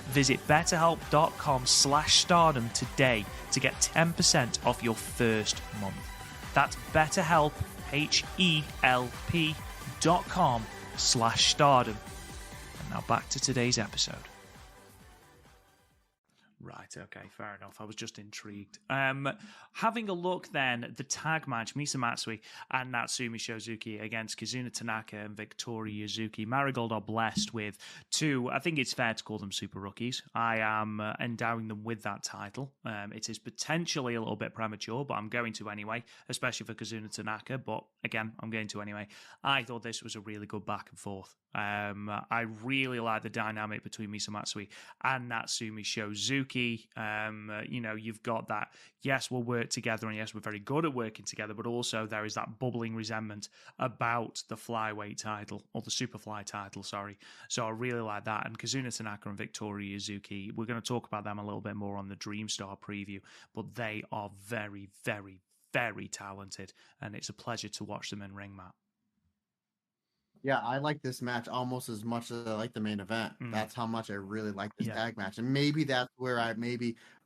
Visit betterhelp.com/stardom today to get 10% off your first month. That's BetterHelp, HELP.com/stardom. And now back to today's episode. Right, okay, fair enough. I was just intrigued. Having a look then at the tag match, Misa Matsui and Natsumi Shozuki against Kazuna Tanaka and Victoria Yuzuki. Marigold are blessed with two, I think it's fair to call them super rookies. I am endowing them with that title. It is potentially a little bit premature, but I'm going to anyway, especially for Kazuna Tanaka. But again, I'm going to anyway. I thought this was a really good back and forth. I really like the dynamic between Misa Matsui and Natsumi Shozuki. You've got that, yes, we'll work together, and yes, we're very good at working together, but also there is that bubbling resentment about the flyweight title, or the superfly title, sorry. So I really like that. And Kazuna Tanaka and Victoria Yuzuki, we're going to talk about them a little bit more on the Dream Star preview, but they are very, very, very talented, and it's a pleasure to watch them in ring, Matt. Yeah, I like this match almost as much as I like the main event. That's how much I really like this tag match. And maybe that's where I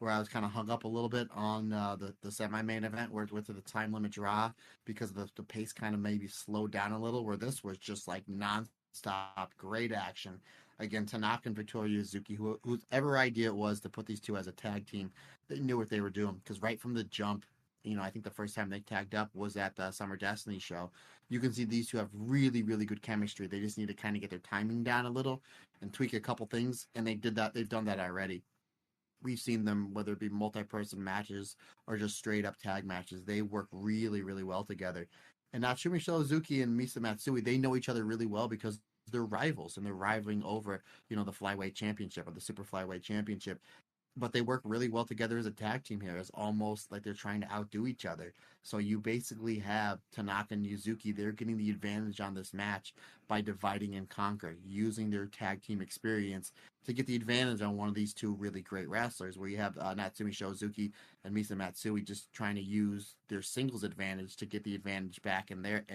was kind of hung up a little bit on the semi-main event where with the time limit draw, because the pace kind of maybe slowed down a little, where this was just like non-stop great action. Again, Tanaka and Victoria Yuzuki, whose ever idea it was to put these two as a tag team, they knew what they were doing, because right from the jump, I think the first time they tagged up was at the Summer Destiny show. You can see these two have really, really good chemistry. They just need to kind of get their timing down a little and tweak a couple things, and they did that. They've done that already. We've seen them, whether it be multi-person matches or just straight up tag matches. They work really, really well together. And Natsumi Shirozuki and Misa Matsui, they know each other really well because they're rivals and they're rivaling over, the flyweight championship or the super flyweight championship. But they work really well together as a tag team here. It's almost like they're trying to outdo each other. So you basically have Tanaka and Yuzuki. They're getting the advantage on this match by dividing and conquer, using their tag team experience to get the advantage on one of these two really great wrestlers. Where you have Natsumi Shirozuki and Misa Matsui just trying to use their singles advantage to get the advantage back in their,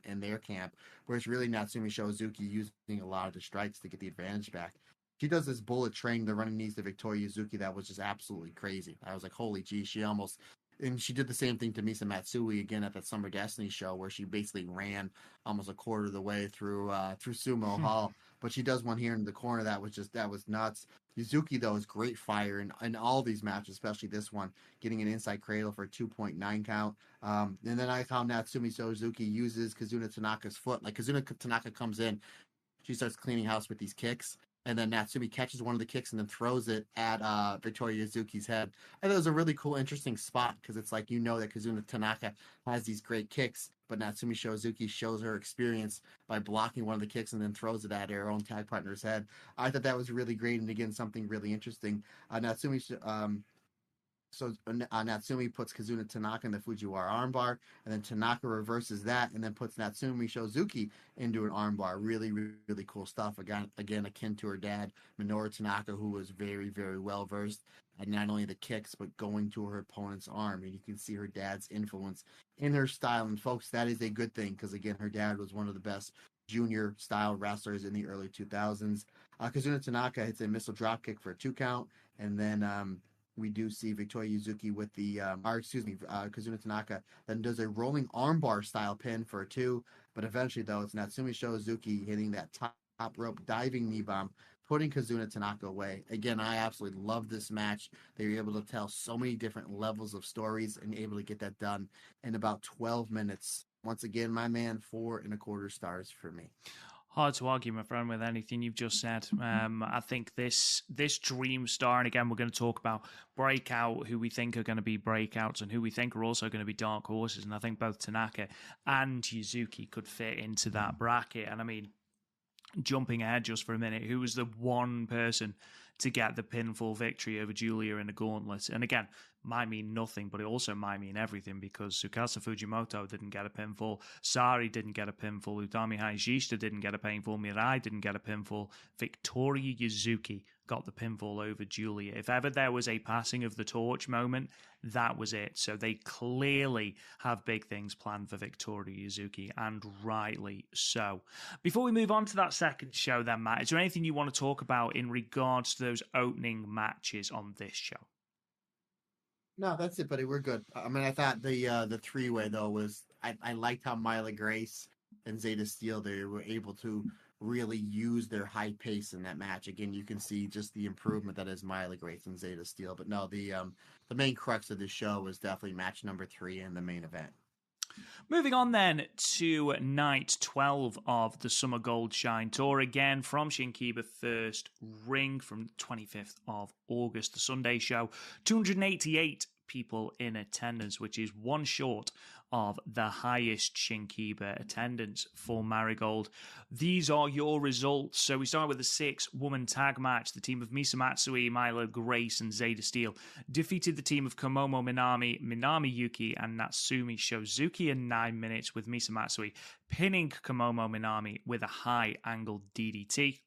in their camp. Whereas really Natsumi Shirozuki using a lot of the strikes to get the advantage back. She does this bullet train, the running knees to Victoria Yuzuki, that was just absolutely crazy. I was like, holy gee, and she did the same thing to Misa Matsui again at that Summer Destiny show where she basically ran almost a quarter of the way through Sumo Hall. But she does one here in the corner that was nuts. Yuzuki, though, is great fire in all these matches, especially this one, getting an inside cradle for a 2.9 count. And then I found Natsumi Shirozuki uses Kazuna Tanaka's foot. Like Kazuna Tanaka comes in, she starts cleaning house with these kicks. And then Natsumi catches one of the kicks and then throws it at Victoria Yuzuki's head. I thought it was a really cool, interesting spot because it's like that Kazuna Tanaka has these great kicks, but Natsumi Shirozuki shows her experience by blocking one of the kicks and then throws it at her own tag partner's head. I thought that was really great and again something really interesting. Natsumi puts Kazuna Tanaka in the Fujiwara armbar, and then Tanaka reverses that and then puts Natsumi Shirozuki into an armbar. Really, really cool stuff. Again, akin to her dad, Minoru Tanaka, who was very, very well versed at not only the kicks, but going to her opponent's arm. And you can see her dad's influence in her style. And folks, that is a good thing because, again, her dad was one of the best junior style wrestlers in the early 2000s. Kazuna Tanaka hits a missile dropkick for a 2 count, and then we do see Victoria Yuzuki with Kazuna Tanaka then does a rolling armbar style pin for a 2, but eventually though it's Natsumi Shirozuki hitting that top rope diving knee bomb, putting Kazuna Tanaka away. Again, I absolutely love this match. They were able to tell so many different levels of stories and able to get that done in about 12 minutes. Once again, my man, 4.25 stars for me. Hard to argue, my friend, with anything you've just said. I think this Dream Star, and again, we're going to talk about breakout, who we think are going to be breakouts and who we think are also going to be dark horses. And I think both Tanaka and Yuzuki could fit into that bracket. And I mean, jumping ahead just for a minute, who was the one person to get the pinfall victory over Giulia in the gauntlet? And again, might mean nothing, but it also might mean everything because Tsukasa Fujimoto didn't get a pinfall, Sari didn't get a pinfall, Utami Hayashishita didn't get a pinfall, Mirai didn't get a pinfall, Victoria Yuzuki got the pinfall over Giulia. If ever there was a passing of the torch moment, that was it. So they clearly have big things planned for Victoria Yuzuki, and rightly so. Before we move on to that second show then, Matt, is there anything you want to talk about in regards to those opening matches on this show? No, that's it, buddy. We're good. I mean, I thought the 3-way though was I liked how Myla Grace and Zeta Steel they were able to really use their high pace in that match. Again, you can see just the improvement that is Myla Grace and Zeta Steel. But no, the main crux of the show was definitely match number 3 in the main event. Moving on then to night 12 of the Summer Gold Shine Tour, again from Shinkiba First Ring from 25th of August, the Sunday show. 288 people in attendance, which is one short of the highest Shinkiba attendance for Marigold. These are your results. So we start with the 6-woman tag match. The team of Misa Matsui, Myla Grace, and Zeta Steel defeated the team of Komomo Minami, Minami Yuki, and Natsumi Shirozuki in 9 minutes, with Misa Matsui pinning Komomo Minami with a high-angled DDT.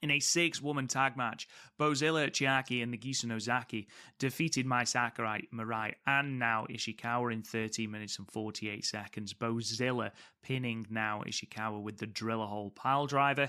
In a 6-woman tag match, Bozilla, Chiaki, and Nagisa Nozaki defeated Mai Sakurai, Mirai, and Nao Ishikawa in 13 minutes and 48 seconds. Bozilla pinning Nao Ishikawa with the driller hole pile driver.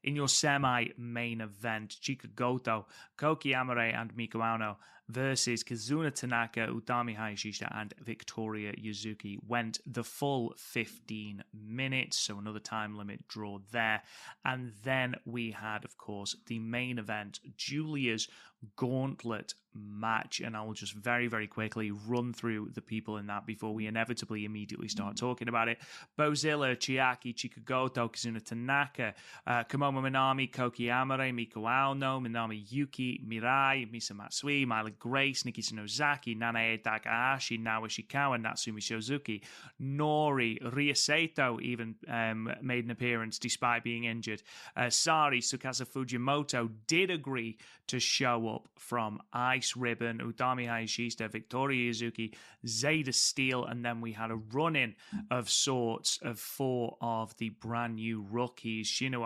In your semi-main event, Chika Goto, Koki Amare, and Miko Ano versus Kazuna Tanaka, Utami Hayashishita, and Victoria Yuzuki went the full 15 minutes, so another time limit draw there. And then we had, of course, the main event, Giulia's gauntlet match, and I will just very, very quickly run through the people in that before we inevitably immediately start talking about it. Bozilla, Chiaki, Chikugoto, Kazuna Tanaka, Komomo Minami, Koki Amare, Miko Aono, Minami Yuki, Mirai, Misa Matsui, Myla Grace, Nikki Tsunozaki, Nanae Takahashi, Nao Ishikawa, Natsumi Shozuki, Nori, Ryoseito even made an appearance despite being injured. Sari, Tsukasa Fujimoto did agree to show up from Ice Ribbon, Utami Hayashishita, Victoria Yuzuki, Zeta Steel, and then we had a run-in of sorts of 4 of the brand new rookies, Shino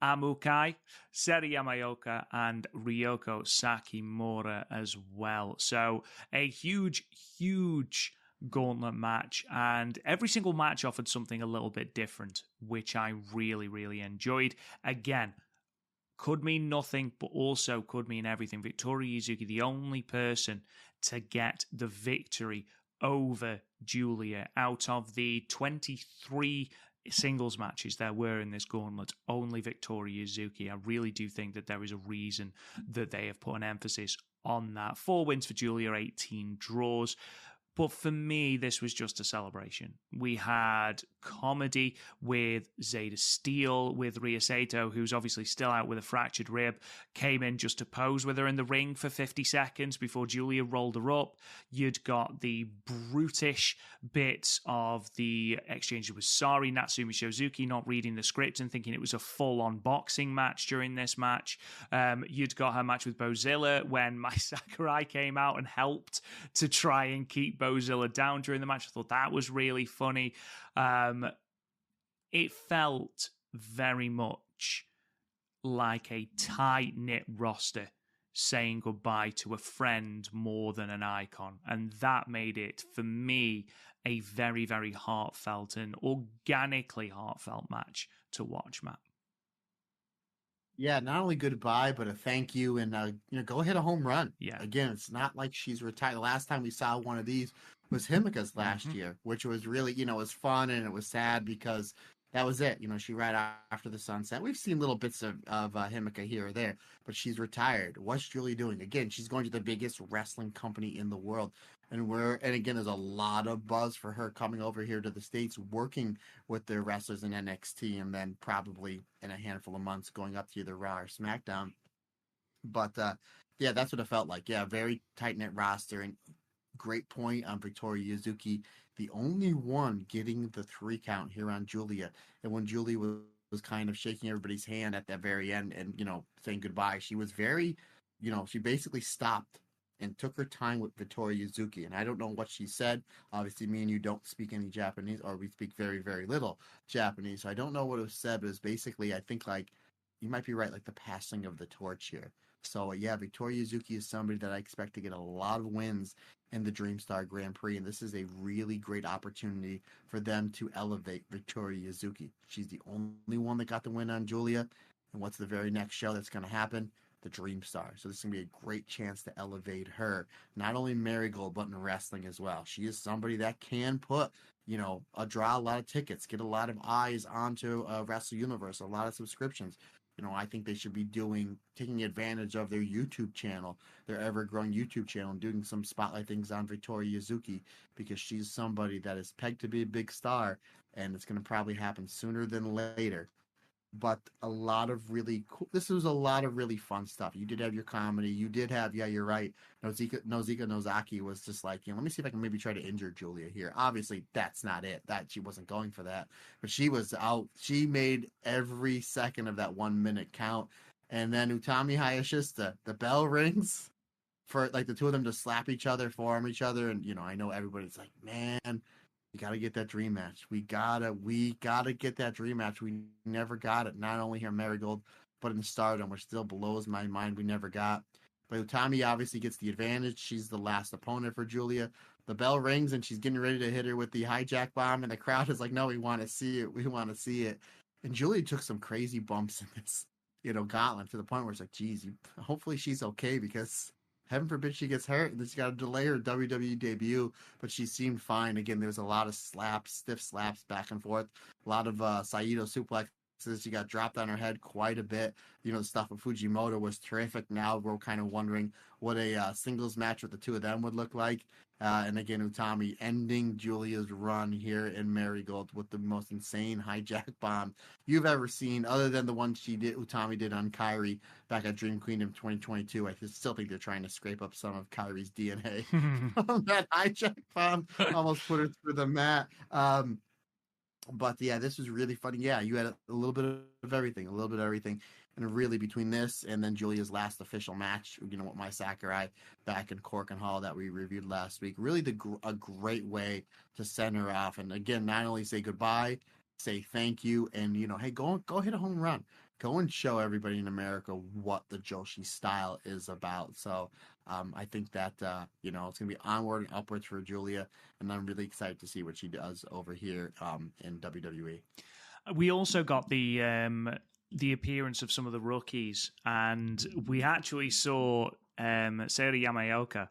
Amukai, Seri Yamaoka, and Ryoko Sakimura as well. So a huge, huge gauntlet match, and every single match offered something a little bit different, which I really, really enjoyed. Again, could mean nothing, but also could mean everything. Victoria Yuzuki, the only person to get the victory over Giulia out of the 23 singles matches there were in this gauntlet, only Victoria Yuzuki. I really do think that there is a reason that they have put an emphasis on that. 4 wins for Giulia, 18 draws. But for me, this was just a celebration. We had comedy with Zeta Steel, with Ryoseito, who's obviously still out with a fractured rib, came in just to pose with her in the ring for 50 seconds before Giulia rolled her up. You'd got the brutish bits of the exchange with Sari, Natsumi Shozuki not reading the script and thinking it was a full-on boxing match during this match. You'd got her match with Bozilla when Mai Sakurai came out and helped to try and keep Bozilla down during the match. I thought that was really funny. It felt very much like a tight-knit roster saying goodbye to a friend more than an icon. And that made it, for me, a very, very heartfelt and organically heartfelt match to watch, Matt. Yeah, not only goodbye, but a thank you, and go hit a home run. Yeah. Again, it's not like she's retired. The last time we saw one of these was Himika's last year, which was really, it was fun and it was sad because that was it. She right after the sunset. We've seen little bits of Himika here or there, but she's retired. What's Giulia doing? Again, she's going to the biggest wrestling company in the world. And again, there's a lot of buzz for her coming over here to the States, working with their wrestlers in NXT, and then probably in a handful of months going up to either Raw or SmackDown. But yeah, that's what it felt like. Yeah, very tight-knit roster, and great point on Victoria Yuzuki, the only one getting the 3 count here on Giulia. And when Giulia was kind of shaking everybody's hand at that very end and, saying goodbye, she was very, she basically stopped and took her time with Victoria Yuzuki. And I don't know what she said. Obviously, me and you don't speak any Japanese, or we speak very, very little Japanese. So I don't know what it was said, but it was basically, I think, like, you might be right, like the passing of the torch here. So, yeah, Victoria Yuzuki is somebody that I expect to get a lot of wins in the Dream Star Grand Prix, and this is a really great opportunity for them to elevate Victoria Yuzuki. She's the only one that got the win on Giulia, and what's the very next show that's going to happen? The Dream Star. So this is going to be a great chance to elevate her, not only Marigold, but in wrestling as well. She is somebody that can put, draw a lot of tickets, get a lot of eyes onto Wrestle Universe, a lot of subscriptions. I think they should be taking advantage of their YouTube channel, their ever-growing YouTube channel, and doing some spotlight things on Victoria Yuzuki, because she's somebody that is pegged to be a big star, and it's going to probably happen sooner than later. But a lot of really cool, this was a lot of really fun stuff. You did have your comedy. You did have, yeah, you're right. Nozika Nozaki was just like, let me see if I can maybe try to injure Giulia here. Obviously, that's not it. That she wasn't going for that. But she was out. She made every second of that 1 minute count. And then Utami Hayashishita, the bell rings for like the two of them to slap each other, forearm each other. And, I know everybody's like, man, we got to get that dream match. We gotta get that dream match. We never got it. Not only here in Marigold, but in Stardom, which still blows my mind we never got. But Utami obviously gets the advantage. She's the last opponent for Giulia. The bell rings and she's getting ready to hit her with the hijack bomb, and the crowd is like, no, we want to see it. We want to see it. And Giulia took some crazy bumps in this. gauntlet to the point where it's like, geez, hopefully she's okay because heaven forbid she gets hurt and then she's got to delay her WWE debut. But she seemed fine. Again, there's a lot of stiff slaps back and forth, a lot of Saito suplexes. She got dropped on her head quite a bit. The stuff with Fujimoto was terrific. Now we're kind of wondering what a singles match with the two of them would look like. And again, Utami ending Giulia's run here in Marigold with the most insane hijack bomb you've ever seen, other than the one Utami did on Kairi back at Dream Kingdom 2022. I still think they're trying to scrape up some of Kairi's DNA. That hijack bomb almost put her through the mat. But yeah, this was really funny. Yeah, you had a little bit of everything, and really between this and then Giulia's last official match, with Mai Sakurai back in Cork and Hall that we reviewed last week, really a great way to send her off. And again, not only say goodbye, say thank you, and hey, go hit a home run, go and show everybody in America what the Joshi style is about. So I think that it's gonna be onward and upwards for Giulia, and I'm really excited to see what she does over here in WWE. We also got the appearance of some of the rookies, and we actually saw Seiri Yamaoka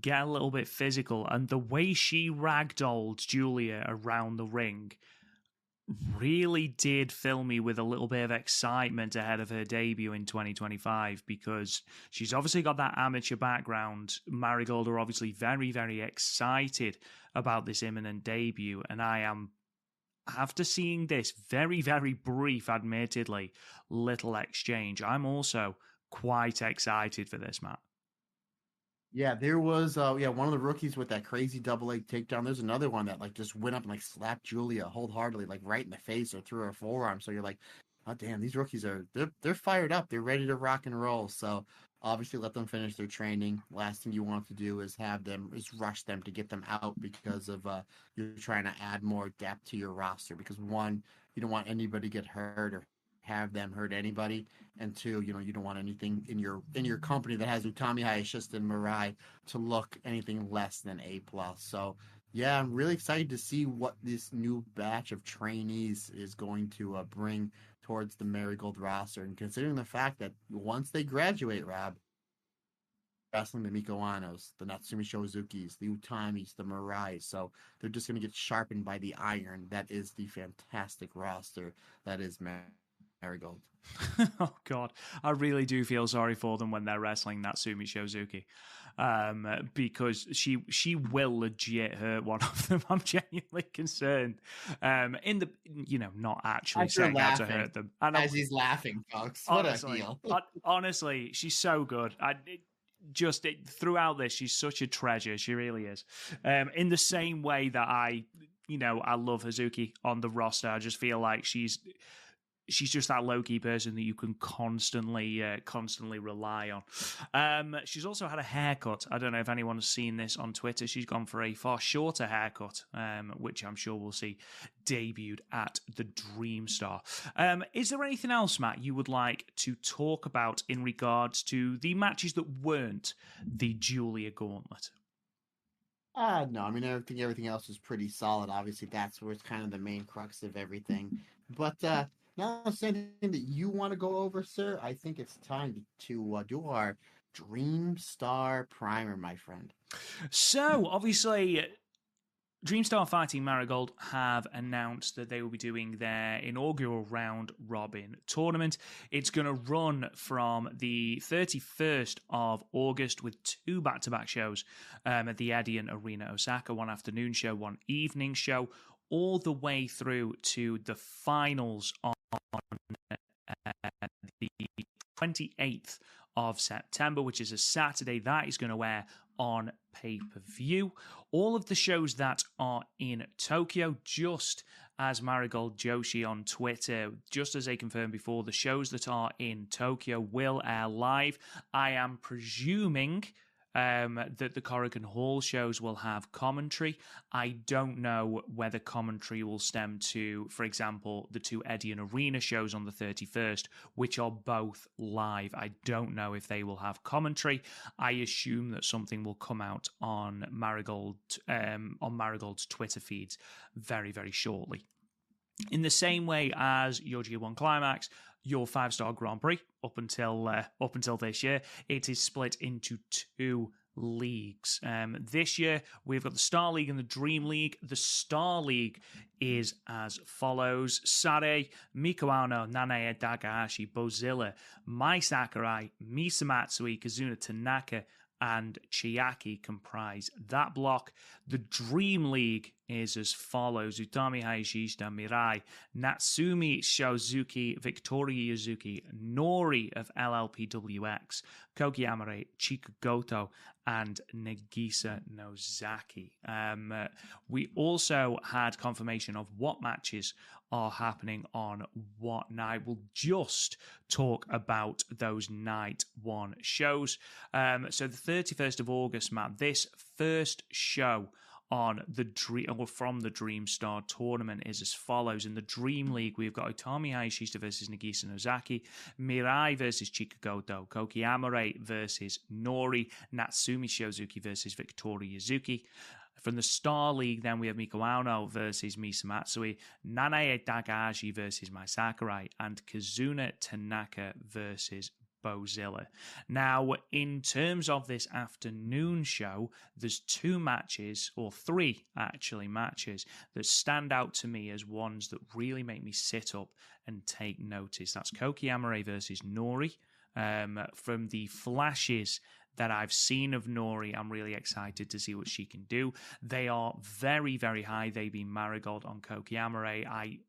get a little bit physical, and the way she ragdolled Giulia around the ring really did fill me with a little bit of excitement ahead of her debut in 2025, because she's obviously got that amateur background. Marigold are obviously very, very excited about this imminent debut, and I am, after seeing this very, very brief, admittedly, little exchange, I'm also quite excited for this, Matt. Yeah, there was one of the rookies with that crazy double leg takedown. There's another one that just went up and slapped Giulia wholeheartedly, right in the face or through her forearm. So you're like, oh damn, these rookies they're fired up. They're ready to rock and roll. So obviously let them finish their training. Last thing you want to do is rush them to get them out because of you're trying to add more depth to your roster, because one, you don't want anybody to get hurt or have them hurt anybody, and two, you don't want anything in your company that has Utami Hayashishita and Mirai to look anything less than A+. So yeah, I'm really excited to see what this new batch of trainees is going to bring towards the Marigold roster, and considering the fact that once they graduate, Rob, wrestling the Miko Anos, the Natsumi Shozukis, the Utamis, the Mirai, so they're just going to get sharpened by the iron that is the fantastic roster that is Marigold. Oh God, I really do feel sorry for them when they're wrestling Natsumi Shozuki, because she will legit hurt one of them. I'm genuinely concerned. In the not actually saying how to hurt them. As he's laughing, folks. What a deal! Honestly, she's so good. Throughout this, she's such a treasure. She really is. In the same way that I love Hazuki on the roster, I just feel like she's just that low-key person that you can constantly rely on. She's also had a haircut. I don't know if anyone has seen this on Twitter. She's gone for a far shorter haircut, which I'm sure we'll see debuted at the Dream Star. Is there anything else, Matt, you would like to talk about in regards to the matches that weren't the Giulia Gauntlet? No, I mean, I think everything else is pretty solid. Obviously, that's where it's kind of the main crux of everything. But now, something that you want to go over, sir, I think it's time to do our Dream Star Primer, my friend. So, obviously, Dream Star Fighting Marigold have announced that they will be doing their inaugural round robin tournament. It's going to run from the 31st of August with 2 back-to-back shows at the Edion Arena Osaka, one afternoon show, one evening show, all the way through to the finals on the 28th of September, which is a Saturday. That is going to air on pay-per-view. All of the shows that are in Tokyo, just as Marigold Joshi on Twitter, just as they confirmed before, the shows that are in Tokyo will air live. I am presuming that the Corrigan Hall shows will have commentary. I don't know whether commentary will stem to, for example, the 2 Edion Arena shows on the 31st, which are both live. I don't know if they will have commentary. I assume that something will come out on Marigold's Twitter feeds very, very shortly. In the same way as Yoji 1 Climax, your 5-star Grand Prix up until this year. It is split into 2 leagues. This year, we've got the Star League and the Dream League. The Star League is as follows. Sare, Miko Ano, Nanae Takahashi, Bozilla, Mai Sakurai, Misa Matsui, Kazuna Tanaka, and Chiaki comprise that block. The Dream League is as follows. Utami Hayashishita, Mirai, Natsumi Shozuki, Victoria Yuzuki, Nori of LLPWX, Koki Amare, Chika Goto, and Nagisa Nozaki. We also had confirmation of what matches are happening on what night. We'll just talk about those night one shows. So the 31st of August, Matt, this first show on from the Dream Star tournament is as follows. In the Dream League, we've got Utami Hayashishita versus Nagisa Nozaki, Mirai versus Chika Goto, Koki Amare versus Nori, Natsumi Shozuki versus Victoria Yuzuki. From the Star League, then we have Miko Ano versus Misa Matsui, Nanae Takahashi versus Mai Sakurai, and Kazuna Tanaka versus Bozilla. Now, in terms of this afternoon show, there's 2 matches, or 3 actually matches, that stand out to me as ones that really make me sit up and take notice. That's Koki Amare versus Nori. From the flashes that I've seen of Nori, I'm really excited to see what she can do. They are very, very high. They being Marigold on Koki Amare. I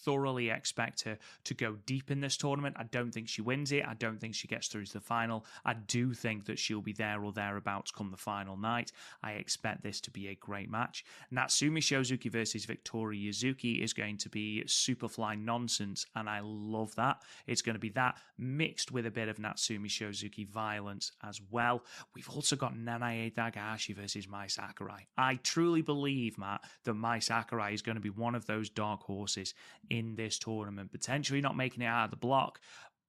thoroughly expect her to go deep in this tournament. I don't think she wins it. I don't think she gets through to the final. I do think that she'll be there or thereabouts come the final night. I expect this to be a great match. Natsumi Shozuki versus Victoria Yuzuki is going to be Superfly nonsense, and I love that. It's going to be that mixed with a bit of Natsumi Shozuki violence as well. We've also got Nanae Takahashi versus Mai Sakurai. I truly believe, Matt, that Mai Sakurai is going to be one of those dark horses in this tournament, potentially not making it out of the block,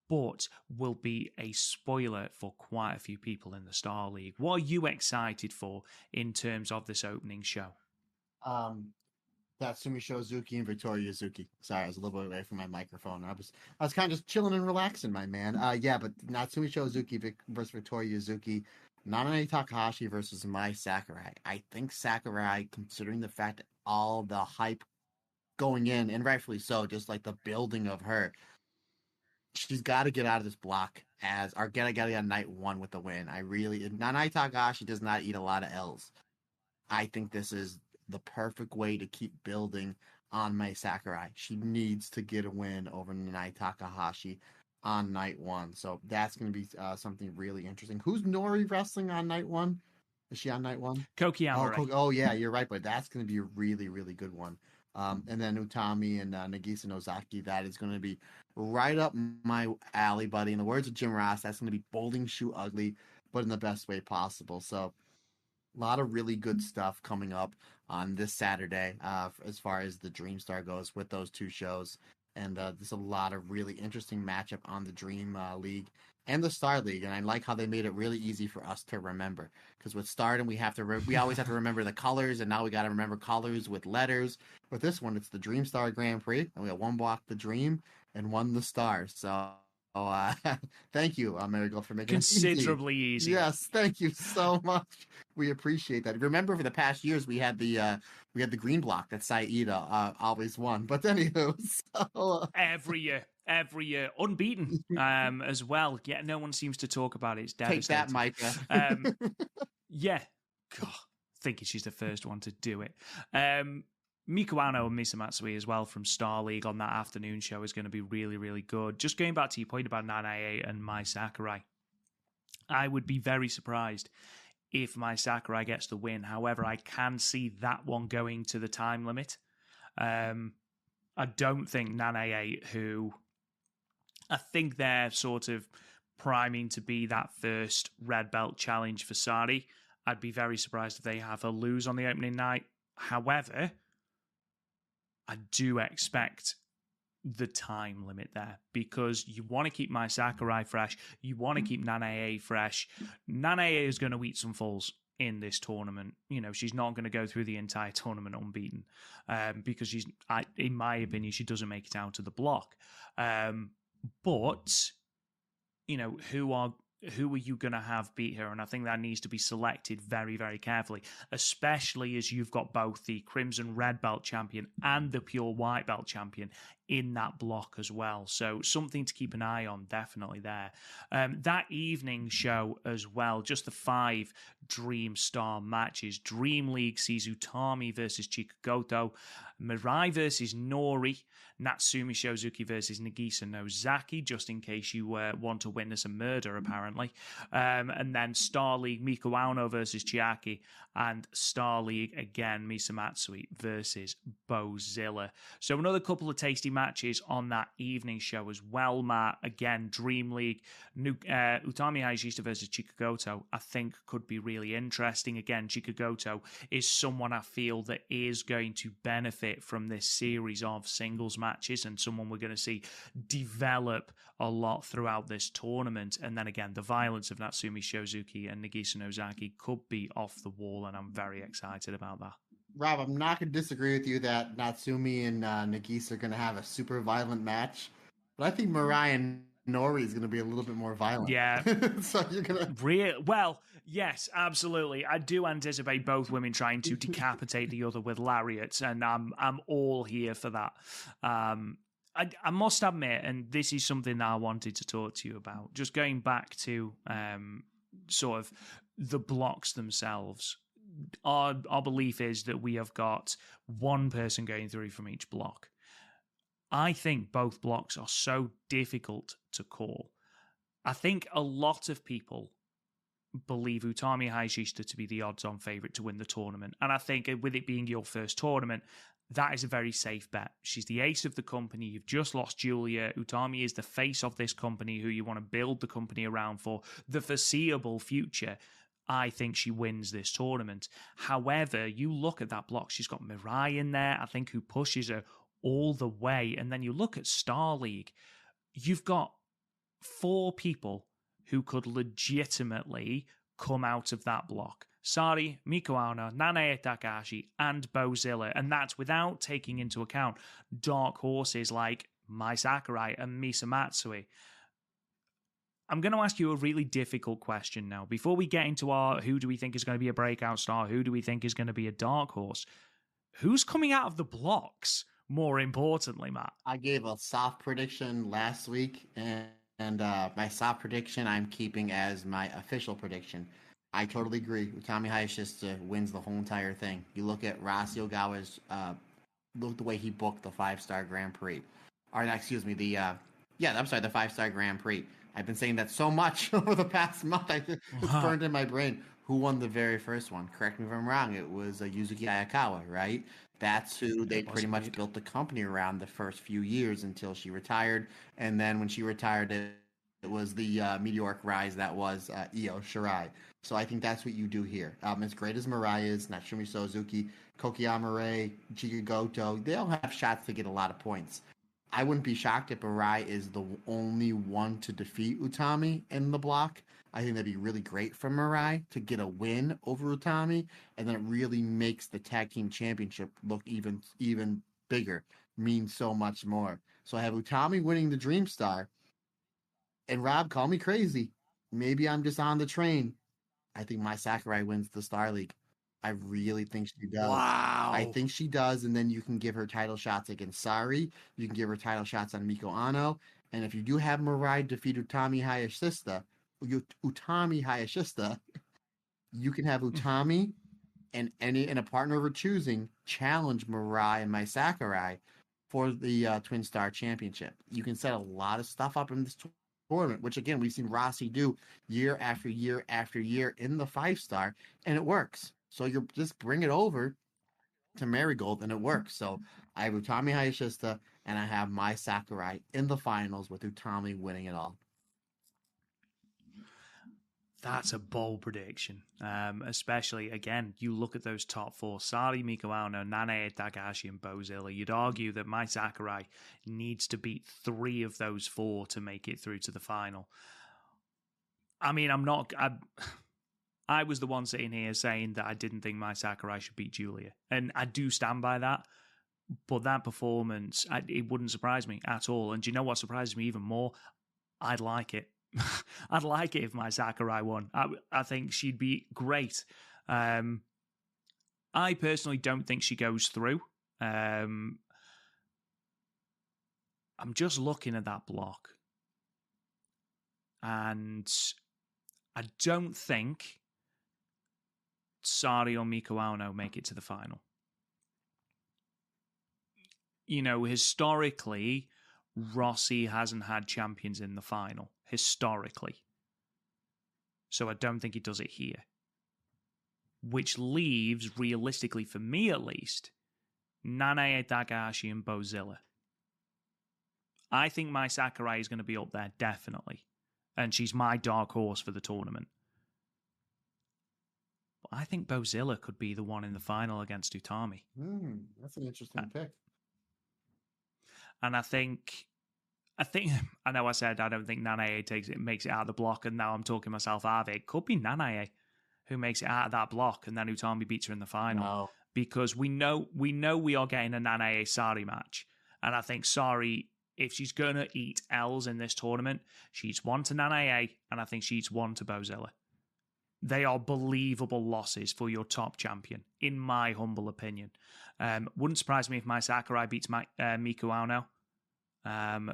but will be a spoiler for quite a few people in the Star League. What are you excited for in terms of this opening show? Natsumi Shozuki and Victoria Yuzuki. Sorry, I was a little bit away from my microphone. I was kind of just chilling and relaxing, my man. But Natsumi Shozuki versus Victoria Yuzuki, Nanae Takahashi versus Mai Sakurai. I think Sakurai, considering the fact that all the hype going in, and rightfully so, just like the building of her, she's got to get out of this block or get on night 1 with the win. Nanae Takahashi does not eat a lot of L's. I think this is the perfect way to keep building on Mai Sakurai. She needs to get a win over Nanae Takahashi on night 1. So that's going to be something really interesting. Who's Nori wrestling on night 1? Is she on night 1? Koki Amare. Oh yeah, you're right, but that's going to be a really, really good one. And then Utami and Nagisa Nozaki, that is going to be right up my alley, buddy. In the words of Jim Ross, that's going to be bowling shoe ugly, but in the best way possible. So a lot of really good stuff coming up on this Saturday as far as the Dream Star goes with those 2 shows. And there's a lot of really interesting matchup on the Dream League and the Star League. And I like how they made it really easy for us to remember. Because with Stardom, we always have to remember the colors, and now we got to remember colors with letters. With this one, it's the Dream Star Grand Prix, and we got 1 block the Dream and 1 the Star. So thank you, Marigold, for making considerably it easy. Yes, thank you so much. We appreciate that. Remember, for the past years, we had the green block that Saida always won. But anywho, so, every year, unbeaten as well. Yet no one seems to talk about it. It's devastating. Take that, Micah. Yeah, God, thinking she's the first one to do it. Miko Ano and Misa Matsui as well from Star League on that afternoon show is going to be really, really good. Just going back to your point about Nanae and Mai Sakurai, I would be very surprised if Mai Sakurai gets the win. However, I can see that one going to the time limit. I don't think Nanae, who I think they're sort of priming to be that first red belt challenge for Sari, I'd be very surprised if they have her lose on the opening night. However, I do expect the time limit there because you want to keep Mai Sakurai fresh. You want to keep Nanae fresh. Nanae is going to eat some falls in this tournament. You know, she's not going to go through the entire tournament unbeaten because in my opinion, she doesn't make it out of the block. But, who are you going to have beat her? And I think that needs to be selected very, very carefully, especially as you've got both the Crimson Red Belt champion and the Pure White Belt champion in that block as well. So something to keep an eye on, definitely there. That evening show as well, just the 5 Dream Star matches. Dream League sees Utami versus Chikugoto, Mirai versus Nori, Natsumi Shozuki versus Nagisa Nozaki, just in case you want to witness a murder, apparently. And then Star League, Miku Aono versus Chiaki, and Star League, again, Misa Matsui versus Bozilla. So another couple of tasty matches on that evening show as well, Matt. Again, Dream League, Utami Hayashishita versus Chikugoto, I think could be really interesting. Again, Chikugoto is someone I feel that is going to benefit from this series of singles matches and someone we're going to see develop a lot throughout this tournament. And then again, the violence of Natsumi Shozuki and Nagisa Nozaki could be off the wall, and I'm very excited about that. Rob, I'm not going to disagree with you that Natsumi and Nagisa are going to have a super violent match, but I think Mirai and Nori is going to be a little bit more violent. Yeah. So you're going to... Well, yes, absolutely. I do anticipate both women trying to decapitate the other with lariats, and I'm all here for that. I must admit, and this is something that I wanted to talk to you about, just going back to sort of the blocks themselves. Our belief is that we have got one person going through from each block. I think both blocks are so difficult to call. I think a lot of people believe Utami Hayashishita to be the odds-on favourite to win the tournament. And I think with it being your first tournament, that is a very safe bet. She's the ace of the company. You've just lost Giulia. Utami is the face of this company who you want to build the company around for the foreseeable future. I think she wins this tournament. However, you look at that block, she's got Mirai in there, I think, who pushes her all the way. And then you look at Star League, you've got 4 people who could legitimately come out of that block. Sari, Miku Aono, Nanae Takahashi, and Bozilla. And that's without taking into account dark horses like Mai Sakurai and Misa Matsui. I'm going to ask you a really difficult question now. Before we get into our who do we think is going to be a breakout star, who do we think is going to be a dark horse, who's coming out of the blocks, more importantly, Matt? I gave a soft prediction last week, and my soft prediction I'm keeping as my official prediction. I totally agree. Utami Hayashishita wins the whole entire thing. You look at Rasi Ogawa's, look the way he booked the 5-star Grand Prix. Or, excuse me, the 5-star Grand Prix. I've been saying that so much over the past month. It's burned in my brain. Who won the very first one? Correct me if I'm wrong. It was Yuzuki Ayakawa, right? That's who they pretty much built the company around the first few years until she retired. And then when she retired, it was the meteoric rise that was Io Shirai. So I think that's what you do here. As great as Mirai is, Natsumi Suzuki, Koki Amare, Chikugoto, they all have shots to get a lot of points. I wouldn't be shocked if Mirai is the only one to defeat Utami in the block. I think that'd be really great for Mirai to get a win over Utami, and then it really makes the tag team championship look even bigger, mean so much more. So I have Utami winning the Dream Star, and Rob, call me crazy. Maybe I'm just on the train. I think Mai Sakurai wins the Star League. I really think she does. Wow. I think she does, and then you can give her title shots against Sari. You can give her title shots on Miku Aono. And if you do have Mirai defeat Utami Hayashishita, you can have Utami and a partner of her choosing challenge Mirai and Mai Sakurai for the Twinstar Championship. You can set a lot of stuff up in this tournament, which again we've seen Rossi do year after year after year in the 5-star, and it works. So you just bring it over to Marigold, and it works. So I have Utami Hayashishita, and I have Mai Sakurai in the finals with Utami winning it all. That's a bold prediction. Especially, again, you look at those top 4, Sari, Miku Aono, Nanae Takahashi, and Bozilla. You'd argue that Mai Sakurai needs to beat 3 of those 4 to make it through to the final. I mean, I was the one sitting here saying that I didn't think Mai Sakurai should beat Giulia. And I do stand by that. But that performance, it wouldn't surprise me at all. And do you know what surprises me even more? I'd like it. I'd like it if my Sakurai won. I think she'd be great. I personally don't think she goes through. I'm just looking at that block. And I don't think Sari or Miku Ono make it to the final. You know, historically, Rossi hasn't had champions in the final. Historically. So I don't think he does it here. Which leaves, realistically, for me at least, Nanae, Takahashi, and Bozilla. I think my Sakurai is going to be up there, definitely. And she's my dark horse for the tournament. But I think Bozilla could be the one in the final against Utami. That's an interesting pick. And I know I said I don't think Nanae makes it out of the block, and now I'm talking myself out of it. It could be Nanae who makes it out of that block, and then Utami beats her in the final. No. Because we know we are getting a Nanae Sari match. And I think Sari, if she's going to eat L's in this tournament, she eats one to Nanae, and I think she eats one to Bozilla. They are believable losses for your top champion, in my humble opinion. Wouldn't surprise me if my Sakurai beats Miku Ono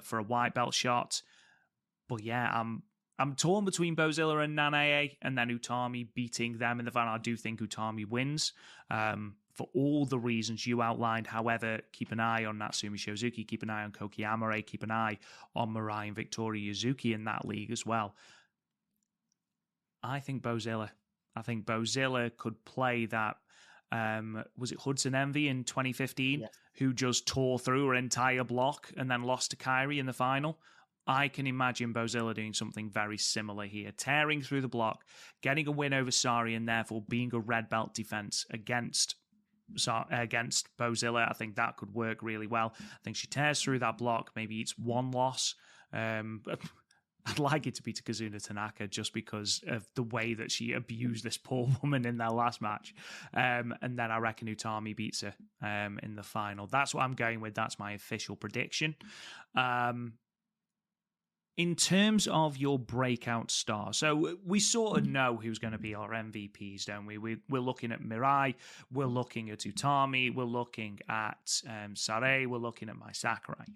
for a white belt shot. But yeah, I'm torn between Bozilla and Nanae, and then Utami beating them in the final. I do think Utami wins for all the reasons you outlined. However, keep an eye on Natsumi Shozuki, keep an eye on Koki Amare, keep an eye on Mirai and Victoria Yuzuki in that league as well. I think Bozilla could play that. Was it Hudson Envy in 2015 who just tore through her entire block and then lost to Kairi in the final? I can imagine Bozilla doing something very similar here, tearing through the block, getting a win over Sari, and therefore being a red belt defense against Bozilla. I think that could work really well. I think she tears through that block, maybe eats one loss. I'd like it to be to Kazuna Tanaka just because of the way that she abused this poor woman in their last match. And then I reckon Utami beats her in the final. That's what I'm going with. That's my official prediction. In terms of your breakout star, so we sort of know who's going to be our MVPs, don't we? We're looking at Mirai, we're looking at Utami, we're looking at Sare, we're looking at my Sakurai.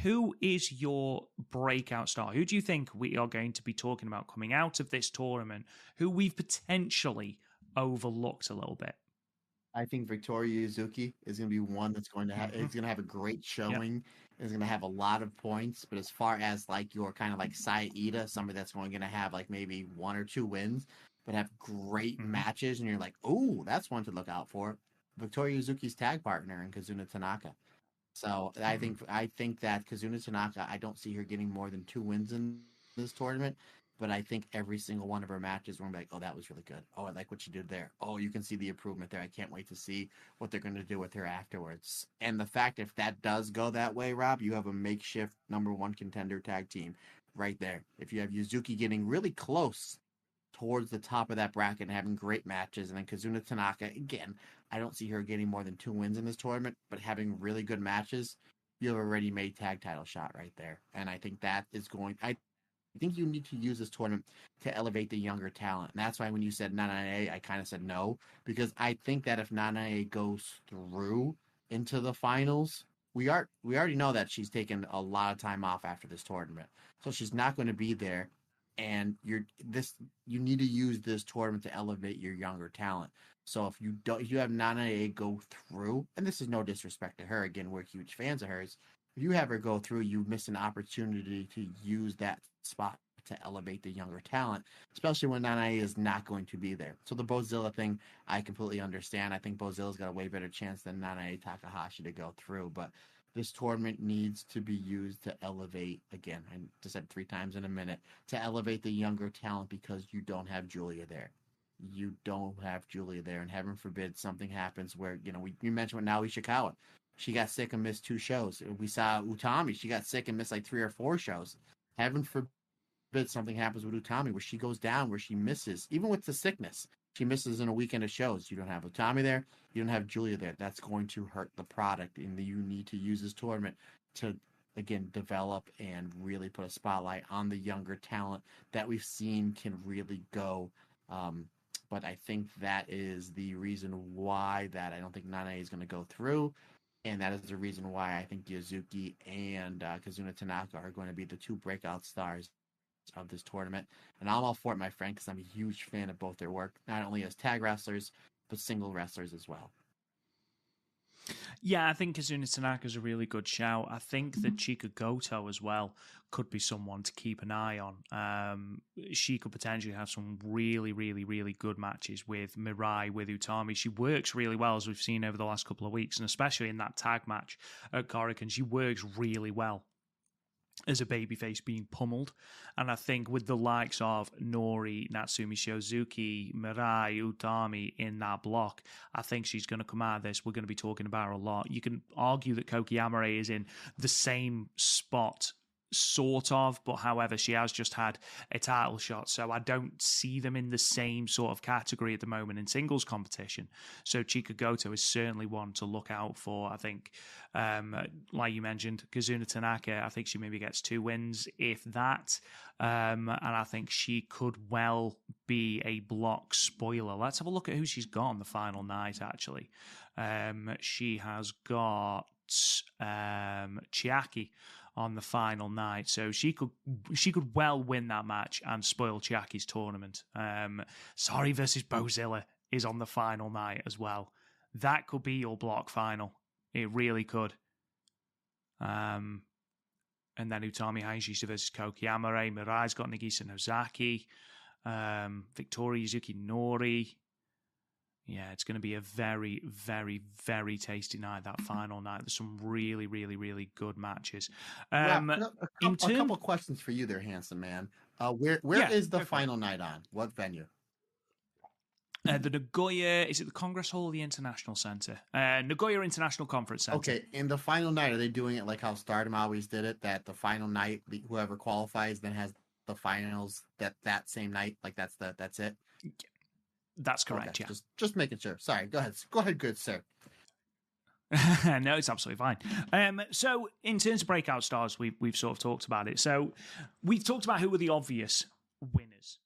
Who is your breakout star? Who do you think we are going to be talking about coming out of this tournament, who we've potentially overlooked a little bit? I think Victoria Yuzuki is going to be one that's going to have. It's going to have a great showing. Yep. It's going to have a lot of points. But as far as like your kind of like Saida, somebody that's going to have like maybe 1 or 2 wins, but have great matches, and you're like, oh, that's one to look out for. Victoria Yuzuki's tag partner in Kazuna Tanaka. So I think that Kazuna Tanaka, I don't see her getting more than 2 wins in this tournament. But I think every single one of her matches, we're going to be like, oh, that was really good. Oh, I like what she did there. Oh, you can see the improvement there. I can't wait to see what they're going to do with her afterwards. And the fact, if that does go that way, Rob, you have a makeshift #1 contender tag team right there. If you have Yuzuki getting really close towards the top of that bracket and having great matches, and then Kazuna Tanaka, again, I don't see her getting more than 2 wins in this tournament, but having really good matches, you have already made tag title shot right there. And I think that is going... I think you need to use this tournament to elevate the younger talent. And that's why when you said Nanae, I kind of said no, because I think that if Nanae goes through into the finals, we already know that she's taken a lot of time off after this tournament. So she's not going to be there. And you need to use this tournament to elevate your younger talent. So if you have Nanae go through, and this is no disrespect to her, again, we're huge fans of hers. If you have her go through, you miss an opportunity to use that spot to elevate the younger talent, especially when Nanae is not going to be there. So the Bozilla thing, I completely understand. I think Bozilla's got a way better chance than Nanae Takahashi to go through, but this tournament needs to be used to elevate, again, I just said 3 times in a minute, to elevate the younger talent because you don't have Giulia there. You don't have Giulia there, and heaven forbid something happens where, we mentioned with Nao Ishikawa. She got sick and missed 2 shows. We saw Utami. She got sick and missed like 3 or 4 shows. Heaven forbid something happens with Utami where she goes down, where she misses, even with the sickness. she misses in a weekend of shows. You don't have Utami there. You don't have Giulia there. That's going to hurt the product. And you need to use this tournament to, again, develop and really put a spotlight on the younger talent that we've seen can really go. But I think that is the reason why that I don't think Nane is going to go through. And that is the reason why I think Yuzuki and Kazuna Tanaka are going to be the two breakout stars of this tournament. And I'm all for it, my friend, because I'm a huge fan of both their work, not only as tag wrestlers, but single wrestlers as well. Yeah, I think Kazuna Tanaka's a really good shout. I think that Chika Goto as well could be someone to keep an eye on. She could potentially have some really, really, really good matches with Mirai, with Utami. She works really well, as we've seen over the last couple of weeks, and especially in that tag match at Korakuen, she works really well as a babyface being pummeled. And I think with the likes of Nori, Natsumi Shiozuki, Mirai, Utami in that block, I think she's going to come out of this. We're going to be talking about her a lot. You can argue that Koki Amare is in the same spot, sort of, but however, she has just had a title shot, so I don't see them in the same sort of category at the moment in singles competition. So Chika Goto is certainly one to look out for. I think, like you mentioned, Kazuna Tanaka, I think she maybe gets 2 wins, if that, and I think she could well be a block spoiler. Let's have a look at who she's got on the final night, actually. She has got Chiaki on the final night, so she could well win that match and spoil Chiaki's tournament. Sorry versus Bozilla is on the final night as well. That could be your block final. It really could. And then Utami Hayashishita versus Koki Amare. Mirai's got Nagisa Nozaki. Victoria Yuzuki Nori. Yeah, it's going to be a very, very, very tasty night, that final night. There's some really, really, really good matches. A couple questions for you there, handsome man. Where is the final night on? What venue? The Nagoya, is it the Congress Hall or the International Center? Nagoya International Conference Center. Okay, in the final night, are they doing it like how Stardom always did it, that the final night, whoever qualifies then has the finals that same night? Like that's it? That's correct, okay, yeah. Just making sure. Sorry, go ahead, good sir. No, it's absolutely fine. So in terms of breakout stars, we've sort of talked about it. So we've talked about who were the obvious winners.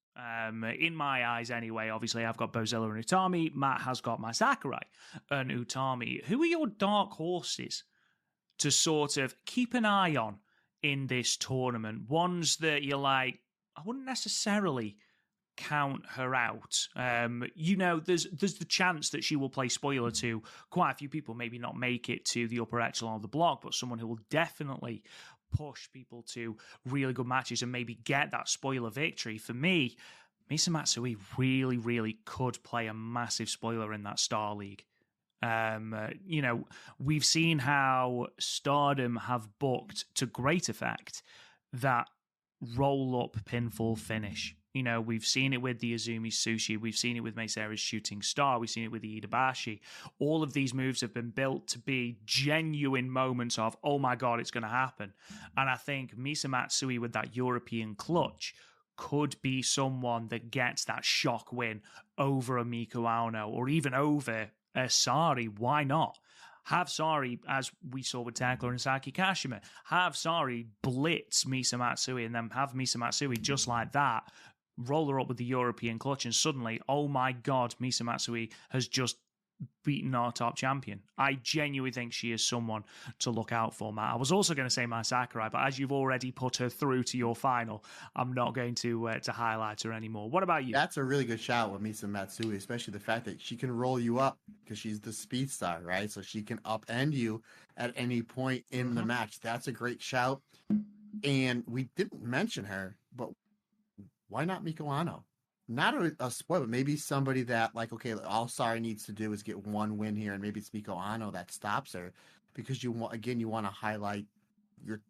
In my eyes anyway, obviously I've got Bozilla and Utami. Matt has got my Sakurai and Utami. Who are your dark horses to sort of keep an eye on in this tournament? Ones that you're like, I wouldn't necessarily count her out. There's the chance that she will play spoiler to quite a few people, maybe not make it to the upper echelon of the block, but someone who will definitely push people to really good matches and maybe get that spoiler victory. For me, Misa Matsui really, really could play a massive spoiler in that Star League. We've seen how Stardom have booked to great effect that roll-up pinfall finish. We've seen it with the Azumi Sushi. We've seen it with Meisera's Shooting Star. We've seen it with the Iidabashi. All of these moves have been built to be genuine moments of, oh my God, it's going to happen. And I think Misa Matsui with that European clutch could be someone that gets that shock win over a Miku Ano or even over a Sari. Why not? Have Sari, as we saw with Tekla and Saki Kashima, have Sari blitz Misa Matsui and then have Misa Matsui just like that roll her up with the European clutch, and suddenly, oh my God, Misa Matsui has just beaten our top champion. I genuinely think she is someone to look out for, Matt. I was also going to say my Sakurai, but as you've already put her through to your final, I'm not going to highlight her anymore. What about you? That's a really good shout with Misa Matsui, especially the fact that she can roll you up because she's the speed star, right? So she can upend you at any point in the match. That's a great shout. And we didn't mention her, but why not Miko Ano? Not a spoiler, but maybe somebody that, like, okay, all Sari needs to do is get one win here, and maybe it's Miko Ano that stops her, because you want to highlight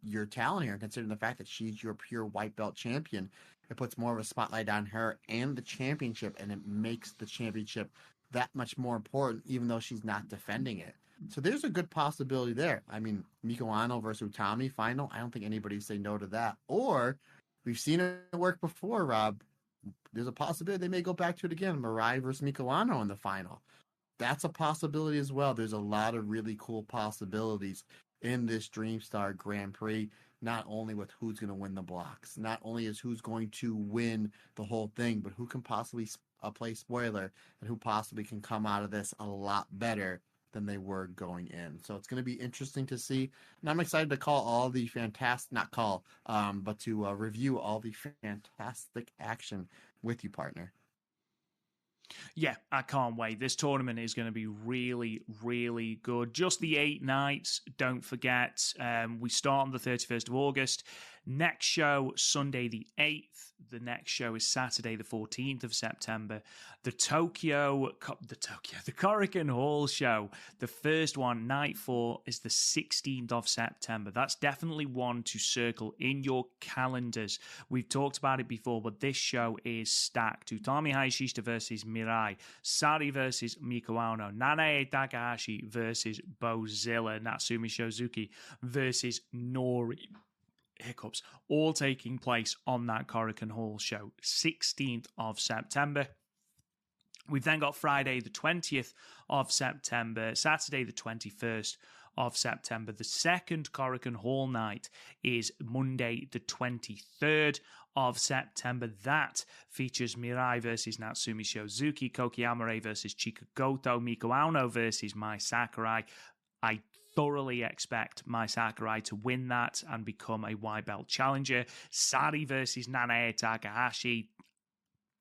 your talent here, and considering the fact that she's your pure white belt champion, it puts more of a spotlight on her and the championship, and it makes the championship that much more important, even though she's not defending it. So there's a good possibility there. I mean, Miko Ano versus Utami final, I don't think anybody say no to that. Or we've seen it work before, Rob. there's a possibility they may go back to it again. Mirai versus Mikoano in the final. That's a possibility as well. There's a lot of really cool possibilities in this Dream Star Grand Prix, not only with who's going to win the blocks, not only is who's going to win the whole thing, but who can possibly play spoiler and who possibly can come out of this a lot better than they were going in. So it's going to be interesting to see. And I'm excited to call all the fantastic, not call, but to review all the fantastic action with you, partner. Yeah, I can't wait. This tournament is going to be really, really good. Just the 8 nights, don't forget. We start on the 31st of August. Next show, Sunday the 8th. The next show is Saturday the 14th of September. The Korakuen Hall show, the first one, night 4, is the 16th of September. That's definitely one to circle in your calendars. We've talked about it before, but this show is stacked. Utami Hayashishita versus Mirai, Sari versus Mikoano, Nanae Takahashi versus Bozilla, Natsumi Shozuki versus Nori. Hiccups, all taking place on that Korakuen Hall show, 16th of September. We've then got Friday the 20th of September, Saturday the 21st of September. The second Korakuen Hall night is Monday the 23rd of September. That features Mirai versus Natsumi Shozuki, Koki Amare versus Chika Goto, Mikoano versus Mai Sakurai. I thoroughly expect Mai Sakurai to win that and become a white belt challenger. Sari versus Nanae Takahashi.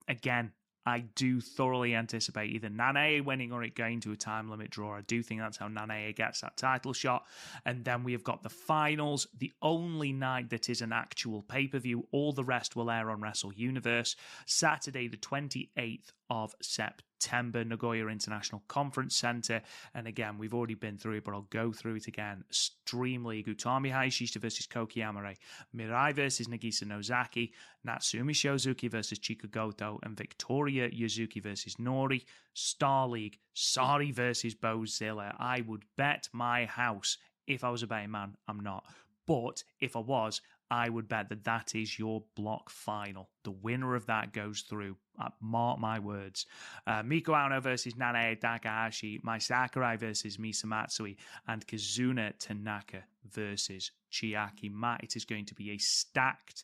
Again, I do thoroughly anticipate either Nanae winning or it going to a time limit draw. I do think that's how Nanae gets that title shot. And then we have got the finals, the only night that is an actual pay-per-view. All the rest will air on Wrestle Universe. Saturday, the 28th of September, Nagoya International Conference Center. And again, we've already been through it, but I'll go through it again. Stream League, Utami Hayashishita versus Koki Amare, Mirai versus Nagisa Nozaki, Natsumi Shozuki versus Chika Goto, and Victoria Yuzuki versus Nori. Star League, Sari versus Bozilla. I would bet my house, if I was a betting man, I'm not. But if I was, I would bet that that is your block final. The winner of that goes through. Mark my words. Mikoano versus Nanae Takahashi, Mai Sakurai versus Misa Matsui, and Kazuna Tanaka versus Chiaki Matt. It is going to be a stacked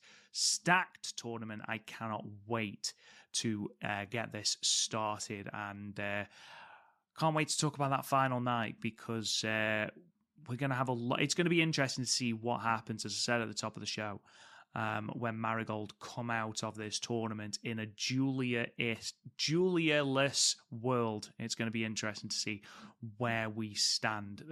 tournament. I cannot wait to get this started, and can't wait to talk about that final night because we're going to have a lot. It's going to be interesting to see what happens, as I said at the top of the show, when Marigold come out of this tournament in a Giulia-less world. It's going to be interesting to see where we stand.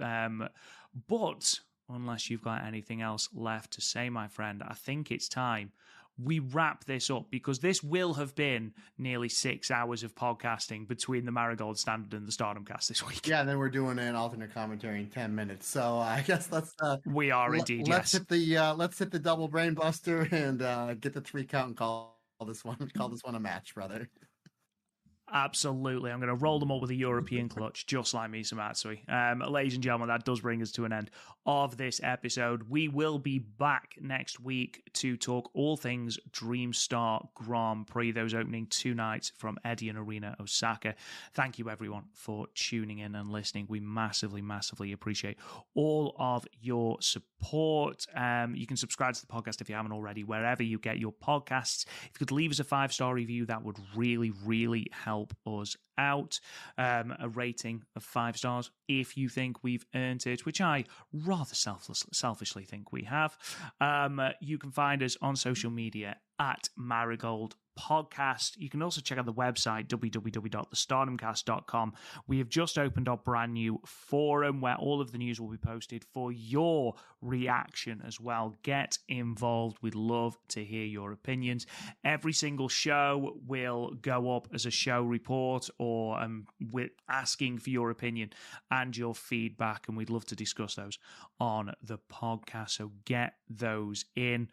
But unless you've got anything else left to say, my friend, I think it's time we wrap this up, because this will have been nearly 6 hours of podcasting between the Marigold Standard and the Stardom Cast this week. Yeah, and then we're doing an alternate commentary in 10 minutes. So I guess let's we are indeed. Let's hit the double brain buster and get the 3 count and call this one a match, brother. Absolutely. I'm going to roll them up with a European clutch, just like Misa Matsui. Ladies and gentlemen, that does bring us to an end of this episode. We will be back next week to talk all things Dream Star Grand Prix, those opening 2 nights from Edion Arena, Osaka. Thank you, everyone, for tuning in and listening. We massively, massively appreciate all of your support. You can subscribe to the podcast if you haven't already, wherever you get your podcasts. If you could leave us a 5-star review, that would really, really help us out. A rating of 5 stars if you think we've earned it, which I rather selfishly think we have. You can find us on social media at Marigold Podcast. You can also check out the website www.thestardomcast.com. We have just opened our brand new forum where all of the news will be posted for your reaction as well. Get involved. We'd love to hear your opinions. Every single show will go up as a show report, or we're asking for your opinion and your feedback, and we'd love to discuss those on the podcast, so get those in.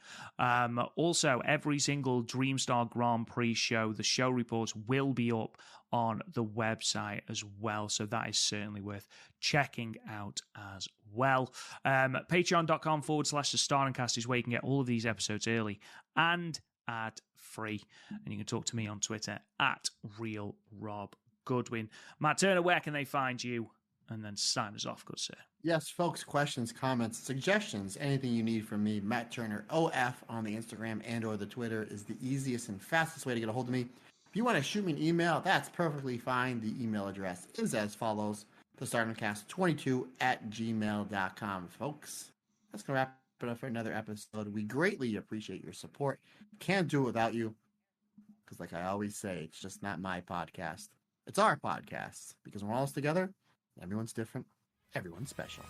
Also, every single Dream Star Grand Prix show, the show reports will be up on the website as well, so that is certainly worth checking out as well. Patreon.com/the Stardom Cast is where you can get all of these episodes early and ad-free. And you can talk to me on Twitter at RealRobGoodwin. Matt Turner, where can they find you? And then sign us off, good sir. Yes, folks, questions, comments, suggestions, anything you need from me, Matt Turner OF on the Instagram and or the Twitter is the easiest and fastest way to get a hold of me. If you want to shoot me an email, that's perfectly fine. The email address is as follows, thestardomcast22@gmail.com. Folks, that's going to wrap it up for another episode. We greatly appreciate your support. Can't do it without you, because like I always say, it's just not my podcast. It's our podcast, because when we're all together, everyone's different, everyone's special.